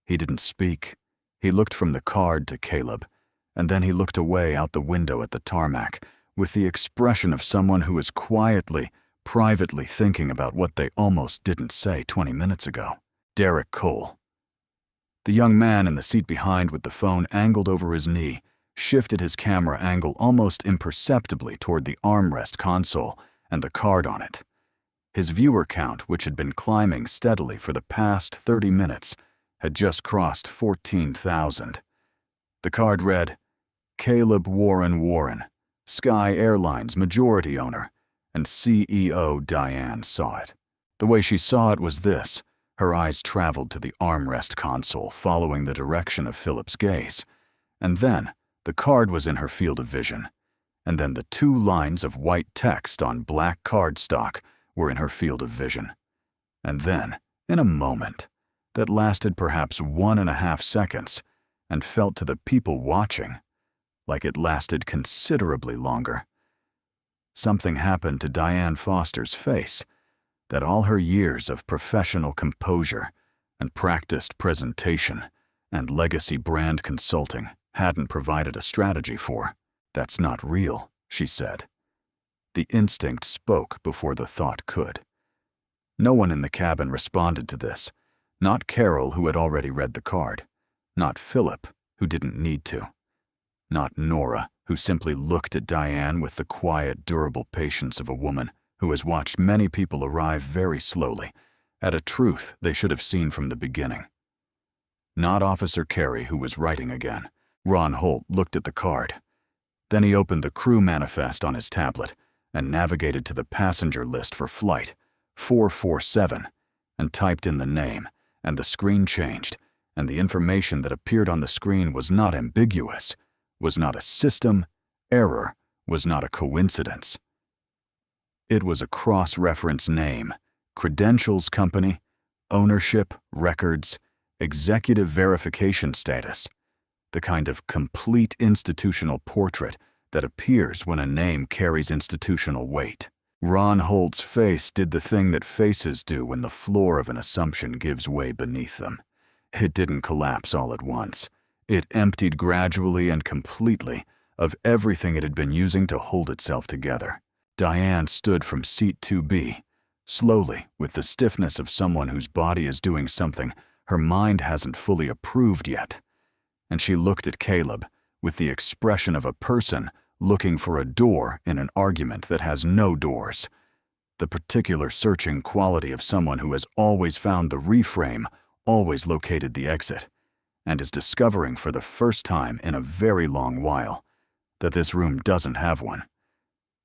He didn't speak. He looked from the card to Caleb, and then he looked away out the window at the tarmac with the expression of someone who is quietly, privately thinking about what they almost didn't say 20 minutes ago. Derek Cole. The young man in the seat behind with the phone angled over his knee shifted his camera angle almost imperceptibly toward the armrest console and the card on it. His viewer count, which had been climbing steadily for the past 30 minutes, had just crossed 14,000. The card read, Caleb Warren, Sky Airline's majority owner, and CEO Diane saw it. The way she saw it was this. Her eyes traveled to the armrest console, following the direction of Philip's gaze. And then, the card was in her field of vision. And then the 2 lines of white text on black cardstock were in her field of vision. And then, in a moment, that lasted perhaps 1.5 seconds, and felt to the people watching like it lasted considerably longer. Something happened to Diane Foster's face that all her years of professional composure and practiced presentation and legacy brand consulting hadn't provided a strategy for. "That's not real," she said. The instinct spoke before the thought could. No one in the cabin responded to this. Not Carol, who had already read the card. Not Philip, who didn't need to. Not Nora, who simply looked at Diane with the quiet, durable patience of a woman who has watched many people arrive very slowly at a truth they should have seen from the beginning. Not Officer Carey, who was writing again. Ron Holt looked at the card. Then he opened the crew manifest on his tablet and navigated to the passenger list for flight 447 and typed in the name, and the screen changed, and the information that appeared on the screen was not ambiguous, was not a system error, was not a coincidence. It was a cross-reference name, credentials company, ownership, records, executive verification status, the kind of complete institutional portrait that appears when a name carries institutional weight. Ron Holt's face did the thing that faces do when the floor of an assumption gives way beneath them. It didn't collapse all at once. It emptied gradually and completely of everything it had been using to hold itself together. Diane stood from seat 2B, slowly, with the stiffness of someone whose body is doing something her mind hasn't fully approved yet. And she looked at Caleb with the expression of a person looking for a door in an argument that has no doors. The particular searching quality of someone who has always found the reframe, always located the exit, and is discovering for the first time in a very long while that this room doesn't have one.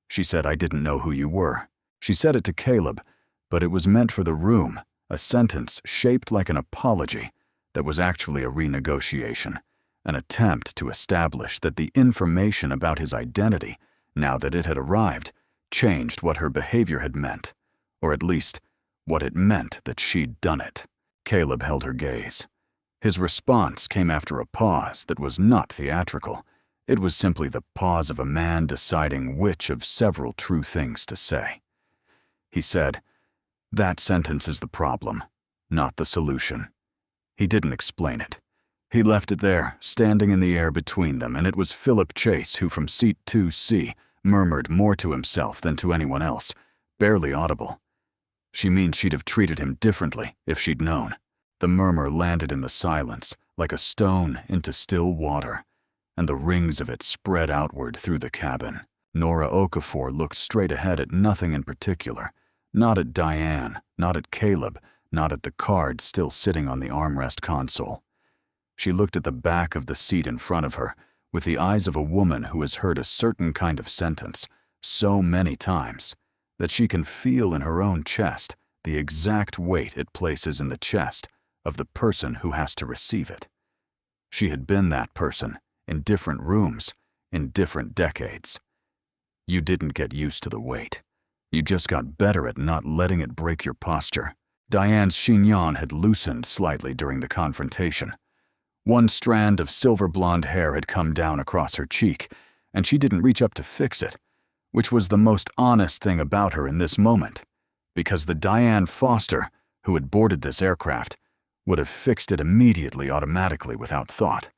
She said, "I didn't know who you were." She said it to Caleb, but it was meant for the room, a sentence shaped like an apology that was actually a renegotiation, an attempt to establish that the information about his identity, now that it had arrived, changed what her behavior had meant, or at least what it meant that she'd done it. Caleb held her gaze. His response came after a pause that was not theatrical. It was simply the pause of a man deciding which of several true things to say. He said, "That sentence is the problem, not the solution." He didn't explain it. He left it there, standing in the air between them, and it was Philip Chase who, from seat 2C, murmured more to himself than to anyone else, barely audible. "She means she'd have treated him differently if she'd known." The murmur landed in the silence, like a stone into still water, and the rings of it spread outward through the cabin. Nora Okafor looked straight ahead at nothing in particular, not at Diane, not at Caleb, not at the card still sitting on the armrest console. She looked at the back of the seat in front of her with the eyes of a woman who has heard a certain kind of sentence so many times that she can feel in her own chest the exact weight it places in the chest of the person who has to receive it. She had been that person in different rooms, in different decades. You didn't get used to the weight. You just got better at not letting it break your posture. Diane's chignon had loosened slightly during the confrontation. One strand of silver blonde hair had come down across her cheek, and she didn't reach up to fix it, which was the most honest thing about her in this moment, because the Diane Foster, who had boarded this aircraft, would have fixed it immediately, automatically, without thought,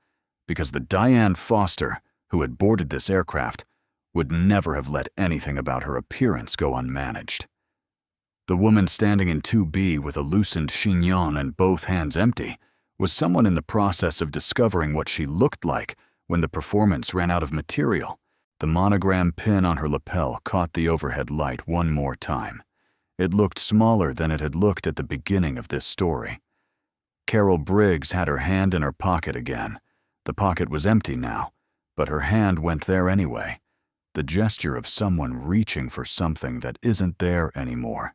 because the Diane Foster, who had boarded this aircraft, would never have let anything about her appearance go unmanaged. The woman standing in 2B with a loosened chignon and both hands empty was someone in the process of discovering what she looked like when the performance ran out of material. The monogram pin on her lapel caught the overhead light one more time. It looked smaller than it had looked at the beginning of this story. Carol Briggs had her hand in her pocket again. The pocket was empty now, but her hand went there anyway. The gesture of someone reaching for something that isn't there anymore.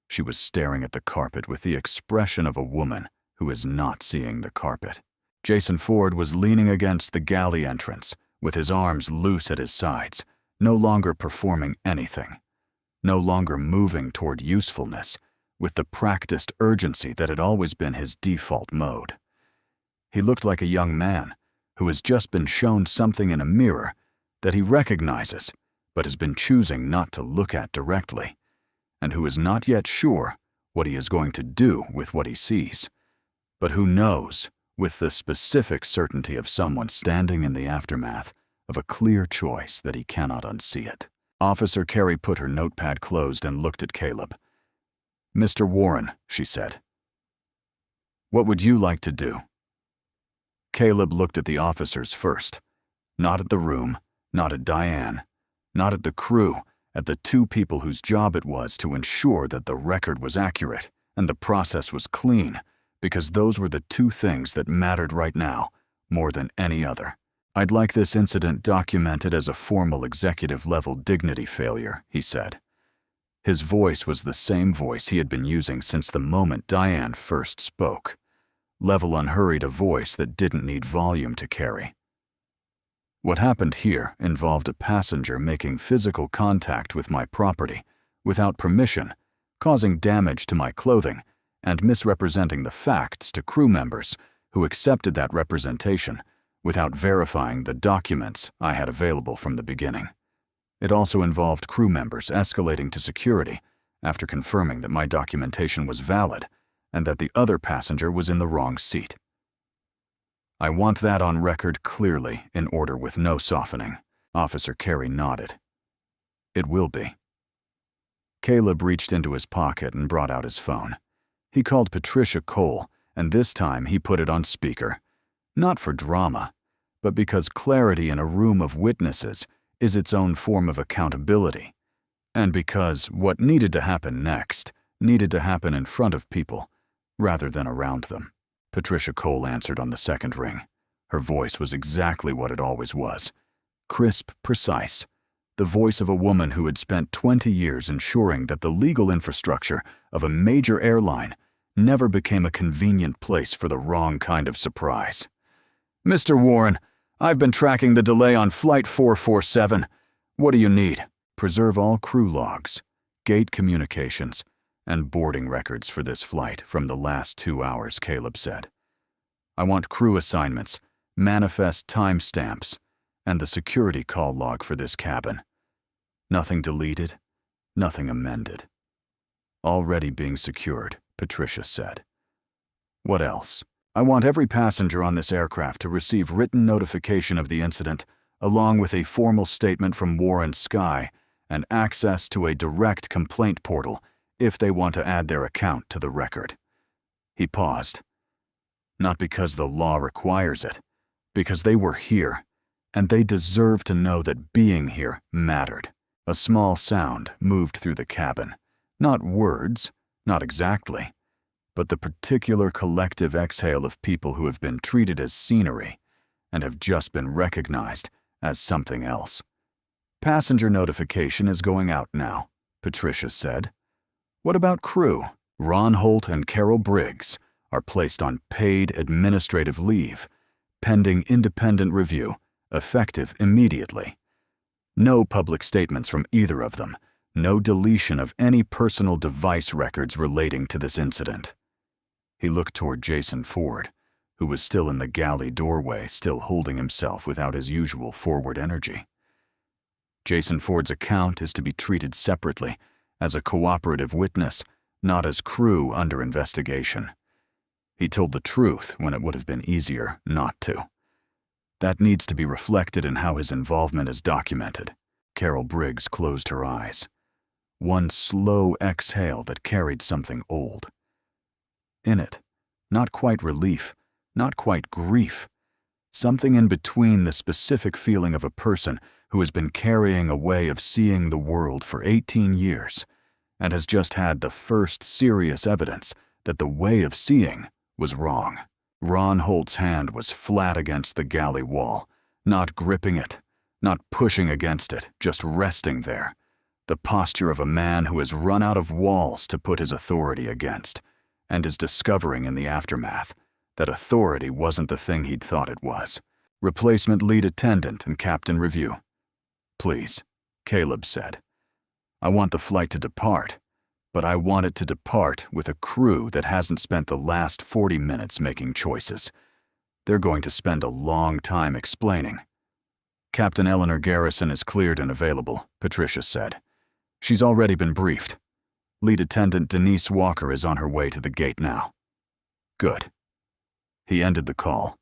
She was staring at the carpet with the expression of a woman who is not seeing the carpet. Jason Ford was leaning against the galley entrance, with his arms loose at his sides, no longer performing anything, no longer moving toward usefulness, with the practiced urgency that had always been his default mode. He looked like a young man who has just been shown something in a mirror that he recognizes but has been choosing not to look at directly, and who is not yet sure what he is going to do with what he sees, but who knows, with the specific certainty of someone standing in the aftermath of a clear choice that he cannot unsee it. Officer Carey put her notepad closed and looked at Caleb. "Mr. Warren," she said, "what would you like to do?" Caleb looked at the officers first, not at the room, not at Diane, not at the crew, at the two people whose job it was to ensure that the record was accurate and the process was clean, because those were the two things that mattered right now more than any other. "I'd like this incident documented as a formal executive-level dignity failure," he said. His voice was the same voice he had been using since the moment Diane first spoke. Level, unhurried, a voice that didn't need volume to carry. What happened here involved a passenger making physical contact with my property without permission, causing damage to my clothing, and misrepresenting the facts to crew members who accepted that representation without verifying the documents I had available from the beginning. It also involved crew members escalating to security after confirming that my documentation was valid and that the other passenger was in the wrong seat. "I want that on record clearly, in order, with no softening." Officer Carey nodded. "It will be." Caleb reached into his pocket and brought out his phone. He called Patricia Cole, and this time he put it on speaker. Not for drama, but because clarity in a room of witnesses is its own form of accountability, and because what needed to happen next needed to happen in front of people rather than around them. Patricia Cole answered on the second ring. Her voice was exactly what it always was. Crisp, precise. The voice of a woman who had spent 20 years ensuring that the legal infrastructure of a major airline never became a convenient place for the wrong kind of surprise. "Mr. Warren, I've been tracking the delay on Flight 447. What do you need?" "Preserve all crew logs, gate communications, and boarding records for this flight from the last 2 hours," Caleb said. "I want crew assignments, manifest timestamps, and the security call log for this cabin. Nothing deleted, nothing amended. Already being secured," Patricia said. "What else?" "I want every passenger on this aircraft to receive written notification of the incident, along with a formal statement from Warren Sky and access to a direct complaint portal if they want to add their account to the record." He paused. "Not because the law requires it, because they were here, and they deserve to know that being here mattered." A small sound moved through the cabin. Not words, not exactly, but the particular collective exhale of people who have been treated as scenery and have just been recognized as something else. "Passenger notification is going out now," Patricia said. "What about crew?" "Ron Holt and Carol Briggs are placed on paid administrative leave, pending independent review, effective immediately. No public statements from either of them. No deletion of any personal device records relating to this incident." He looked toward Jason Ford, who was still in the galley doorway, still holding himself without his usual forward energy. "Jason Ford's account is to be treated separately, as a cooperative witness, not as crew under investigation. He told the truth when it would have been easier not to. That needs to be reflected in how his involvement is documented." Carol Briggs closed her eyes. One slow exhale that carried something old. In it, not quite relief, not quite grief. Something in between the specific feeling of a person who has been carrying a way of seeing the world for 18 years and has just had the first serious evidence that the way of seeing was wrong. Ron Holt's hand was flat against the galley wall, not gripping it, not pushing against it, just resting there. The posture of a man who has run out of walls to put his authority against, and is discovering in the aftermath that authority wasn't the thing he'd thought it was. "Replacement lead attendant and captain review." "Please," Caleb said. "I want the flight to depart, but I want it to depart with a crew that hasn't spent the last 40 minutes making choices. They're going to spend a long time explaining." "Captain Eleanor Garrison is cleared and available," Patricia said. "She's already been briefed. Lead attendant Denise Walker is on her way to the gate now." "Good." He ended the call.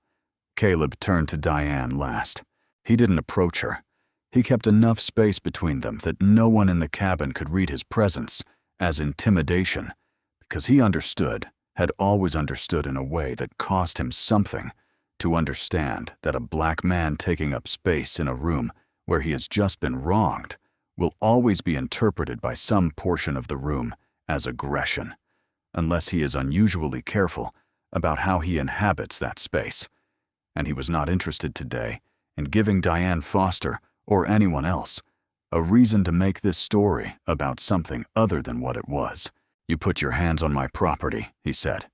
Caleb turned to Diane last. He didn't approach her. He kept enough space between them that no one in the cabin could read his presence as intimidation, because he understood, had always understood in a way that cost him something, to understand that a black man taking up space in a room where he has just been wronged will always be interpreted by some portion of the room as aggression, unless he is unusually careful about how he inhabits that space. And he was not interested today in giving Diane Foster or anyone else a reason to make this story about something other than what it was. "You put your hands on my property," he said.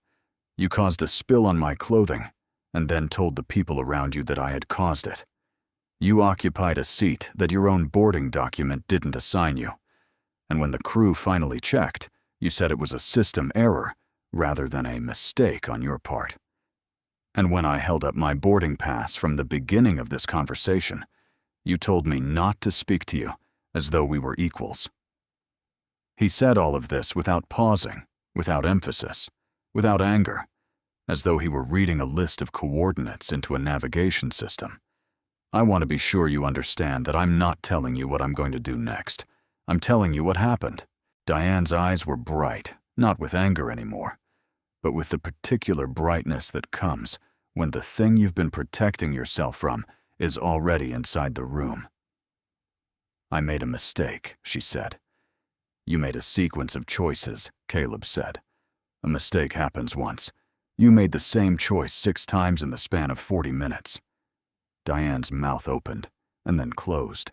"You caused a spill on my clothing, and then told the people around you that I had caused it. You occupied a seat that your own boarding document didn't assign you. And when the crew finally checked, you said it was a system error rather than a mistake on your part. And when I held up my boarding pass from the beginning of this conversation, you told me not to speak to you as though we were equals." He said all of this without pausing, without emphasis, without anger, as though he were reading a list of coordinates into a navigation system. "I want to be sure you understand that I'm not telling you what I'm going to do next. I'm telling you what happened." Diane's eyes were bright, not with anger anymore, but with the particular brightness that comes when the thing you've been protecting yourself from is already inside the room. "I made a mistake," she said. "You made a sequence of choices," Caleb said. "A mistake happens once. You made the same choice 6 times in the span of 40 minutes. Diane's mouth opened and then closed.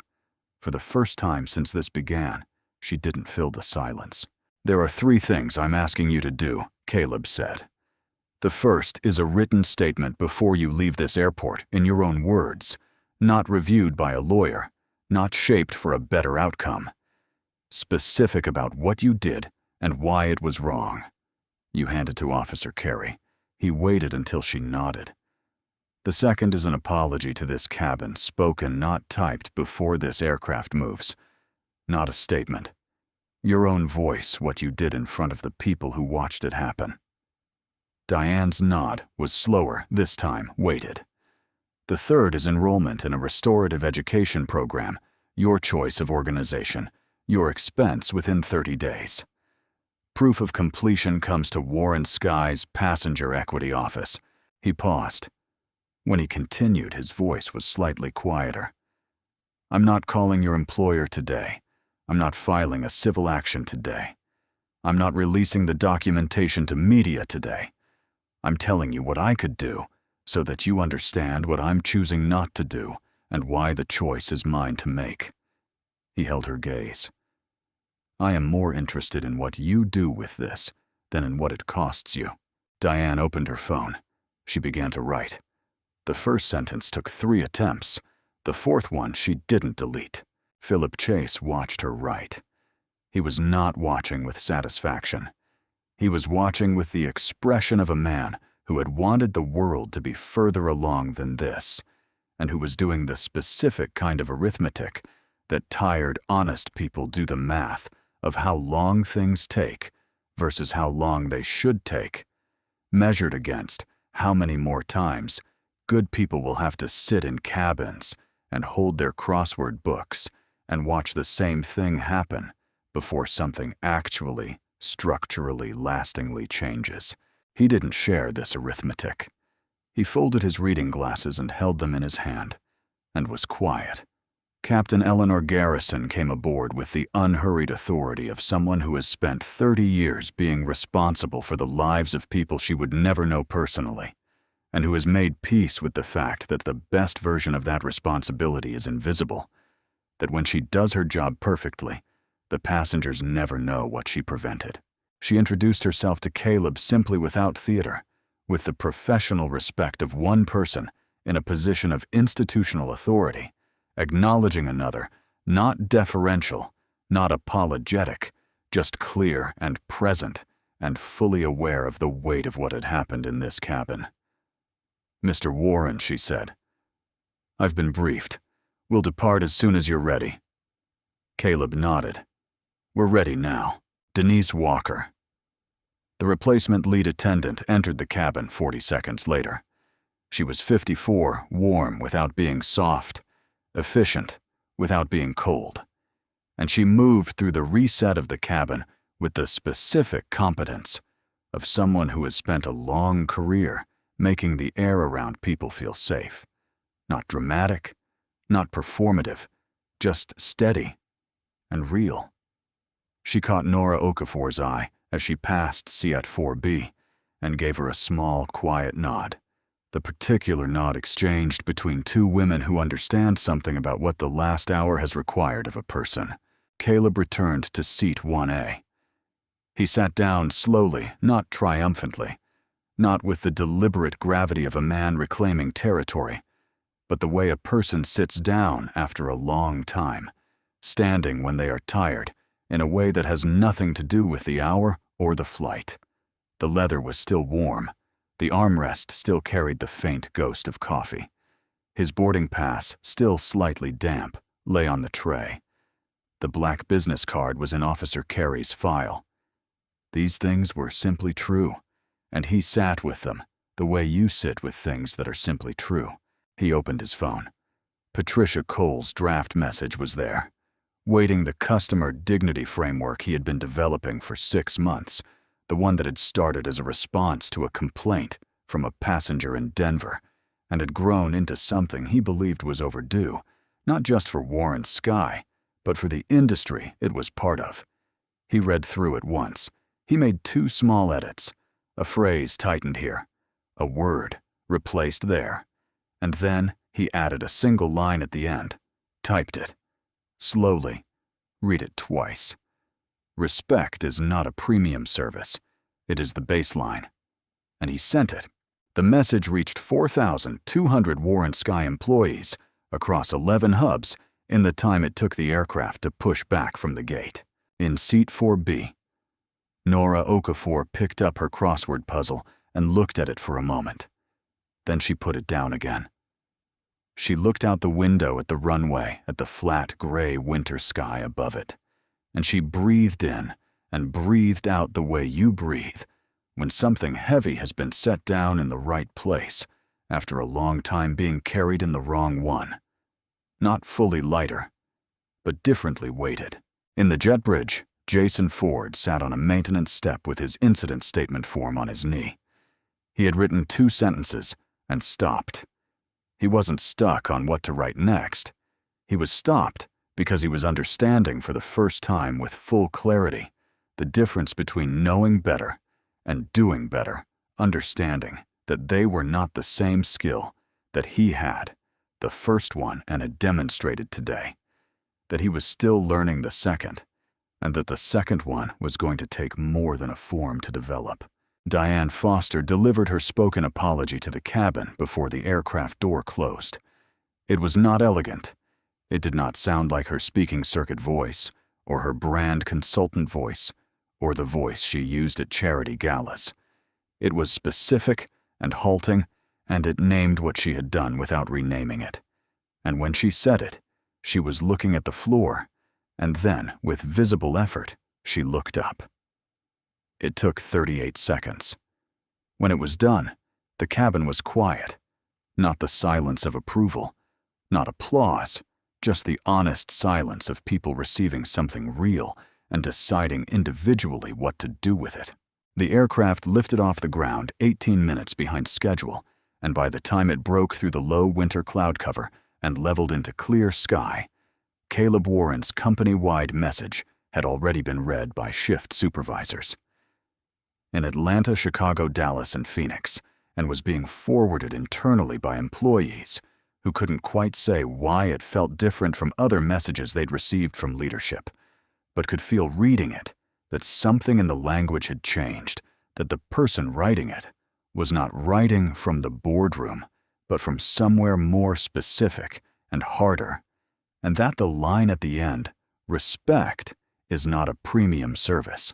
For the first time since this began, she didn't fill the silence. "There are 3 things I'm asking you to do," Caleb said. "The first is a written statement before you leave this airport in your own words, not reviewed by a lawyer, not shaped for a better outcome. Specific about what you did and why it was wrong." You hand it to Officer Carey. He waited until she nodded. "The second is an apology to this cabin, spoken, not typed, before this aircraft moves. Not a statement. Your own voice, what you did in front of the people who watched it happen." Diane's nod was slower, this time weighted. "The third is enrollment in a restorative education program, your choice of organization, your expense within 30 days. Proof of completion comes to Warren Sky's passenger equity office." He paused. When he continued, his voice was slightly quieter. "I'm not calling your employer today. I'm not filing a civil action today. I'm not releasing the documentation to media today. I'm telling you what I could do so that you understand what I'm choosing not to do and why the choice is mine to make." He held her gaze. "I am more interested in what you do with this than in what it costs you." Diane opened her phone. She began to write. The first sentence took 3 attempts. The 4th one she didn't delete. Philip Chase watched her write. He was not watching with satisfaction. He was watching with the expression of a man who had wanted the world to be further along than this, and who was doing the specific kind of arithmetic that tired, honest people do the math of how long things take versus how long they should take, measured against how many more times good people will have to sit in cabins and hold their crossword books and watch the same thing happen before something actually, structurally, lastingly changes. He didn't share this arithmetic. He folded his reading glasses and held them in his hand, and was quiet. Captain Eleanor Garrison came aboard with the unhurried authority of someone who has spent 30 years being responsible for the lives of people she would never know personally, and who has made peace with the fact that the best version of that responsibility is invisible, that when she does her job perfectly, the passengers never know what she prevented. She introduced herself to Caleb simply without theater, with the professional respect of one person in a position of institutional authority, acknowledging another, not deferential, not apologetic, just clear and present and fully aware of the weight of what had happened in this cabin. "Mr. Warren," she said, "I've been briefed. We'll depart as soon as you're ready." Caleb nodded. "We're ready now. Denise Walker." The replacement lead attendant entered the cabin 40 seconds later. She was 54, warm without being soft, efficient, without being cold. And she moved through the reset of the cabin with the specific competence of someone who has spent a long career making the air around people feel safe. Not dramatic, not performative, just steady and real. She caught Nora Okafor's eye as she passed Seat 4B and gave her a small, quiet nod. The particular nod exchanged between two women who understand something about what the last hour has required of a person. Caleb returned to seat 1A. He sat down slowly, not triumphantly, not with the deliberate gravity of a man reclaiming territory, but the way a person sits down after a long time, standing when they are tired, in a way that has nothing to do with the hour or the flight. The leather was still warm. The armrest still carried the faint ghost of coffee. His boarding pass, still slightly damp, lay on the tray. The black business card was in Officer Carey's file. These things were simply true, and he sat with them, the way you sit with things that are simply true. He opened his phone. Patricia Cole's draft message was there, waiting the customer dignity framework he had been developing for 6 months, the one that had started as a response to a complaint from a passenger in Denver and had grown into something he believed was overdue, not just for Warren Sky, but for the industry it was part of. He read through it once. He made 2 small edits, a phrase tightened here, a word replaced there, and then he added a single line at the end, typed it. Slowly, read it twice. Respect is not a premium service. It is the baseline. And he sent it. The message reached 4,200 Warren Sky employees across 11 hubs in the time it took the aircraft to push back from the gate. In seat 4B, Nora Okafor picked up her crossword puzzle and looked at it for a moment. Then she put it down again. She looked out the window at the runway, at the flat gray winter sky above it, and she breathed in and breathed out the way you breathe when something heavy has been set down in the right place after a long time being carried in the wrong one. Not fully lighter, but differently weighted. In the jet bridge, Jason Ford sat on a maintenance step with his incident statement form on his knee. He had written 2 sentences and stopped. He wasn't stuck on what to write next. He was stopped because he was understanding for the first time with full clarity the difference between knowing better and doing better, understanding that they were not the same skill that he had, the first one, and had demonstrated today, that he was still learning the second, and that the second one was going to take more than a form to develop. Diane Foster delivered her spoken apology to the cabin before the aircraft door closed. It was not elegant. It did not sound like her speaking circuit voice, or her brand consultant voice, or the voice she used at charity galas. It was specific and halting, and it named what she had done without renaming it. And when she said it, she was looking at the floor, and then, with visible effort, she looked up. It took 38 seconds. When it was done, the cabin was quiet, not the silence of approval, not applause, just the honest silence of people receiving something real and deciding individually what to do with it. The aircraft lifted off the ground 18 minutes behind schedule, and by the time it broke through the low winter cloud cover and leveled into clear sky, Caleb Warren's company-wide message had already been read by shift supervisors. In Atlanta, Chicago, Dallas, and Phoenix, and was being forwarded internally by employees who couldn't quite say why it felt different from other messages they'd received from leadership, but could feel reading it that something in the language had changed, that the person writing it was not writing from the boardroom, but from somewhere more specific and harder, and that the line at the end, respect, is not a premium service.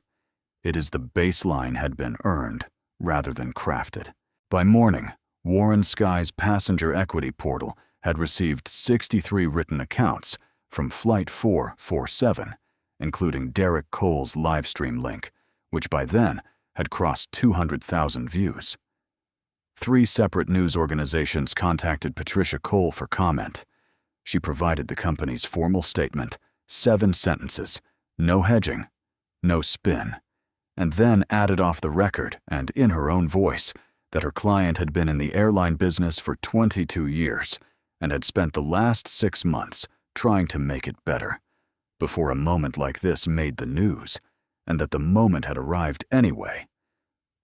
It is the baseline had been earned rather than crafted. By morning, Warren Sky's passenger equity portal had received 63 written accounts from Flight 447, including Derek Cole's livestream link, which by then had crossed 200,000 views. 3 separate news organizations contacted Patricia Cole for comment. She provided the company's formal statement, 7 sentences, no hedging, no spin, and then added off the record and in her own voice that her client had been in the airline business for 22 years and had spent the last 6 months trying to make it better, before a moment like this made the news, and that the moment had arrived anyway,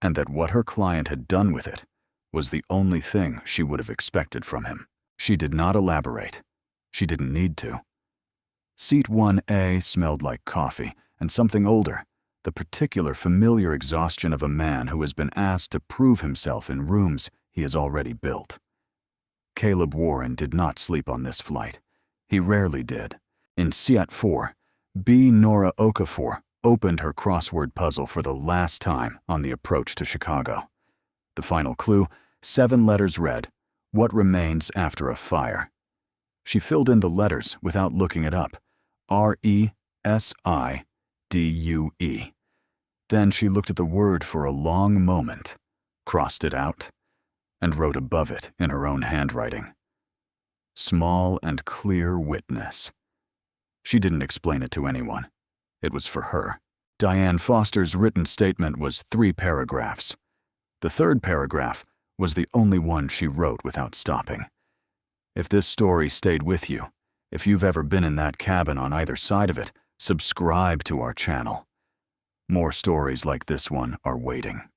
and that what her client had done with it was the only thing she would have expected from him. She did not elaborate. She didn't need to. Seat 1A smelled like coffee and something older, the particular familiar exhaustion of a man who has been asked to prove himself in rooms he has already built. Caleb Warren did not sleep on this flight. He rarely did. In Seat 4, B. Nora Okafor opened her crossword puzzle for the last time on the approach to Chicago. The final clue, 7 letters read, "What remains after a fire?" She filled in the letters without looking it up. RESIDUE. Then she looked at the word for a long moment, crossed it out, and wrote above it in her own handwriting. Small and clear witness. She didn't explain it to anyone. It was for her. Diane Foster's written statement was 3 paragraphs. The 3rd paragraph was the only one she wrote without stopping. If this story stayed with you, if you've ever been in that cabin on either side of it, subscribe to our channel. More stories like this one are waiting.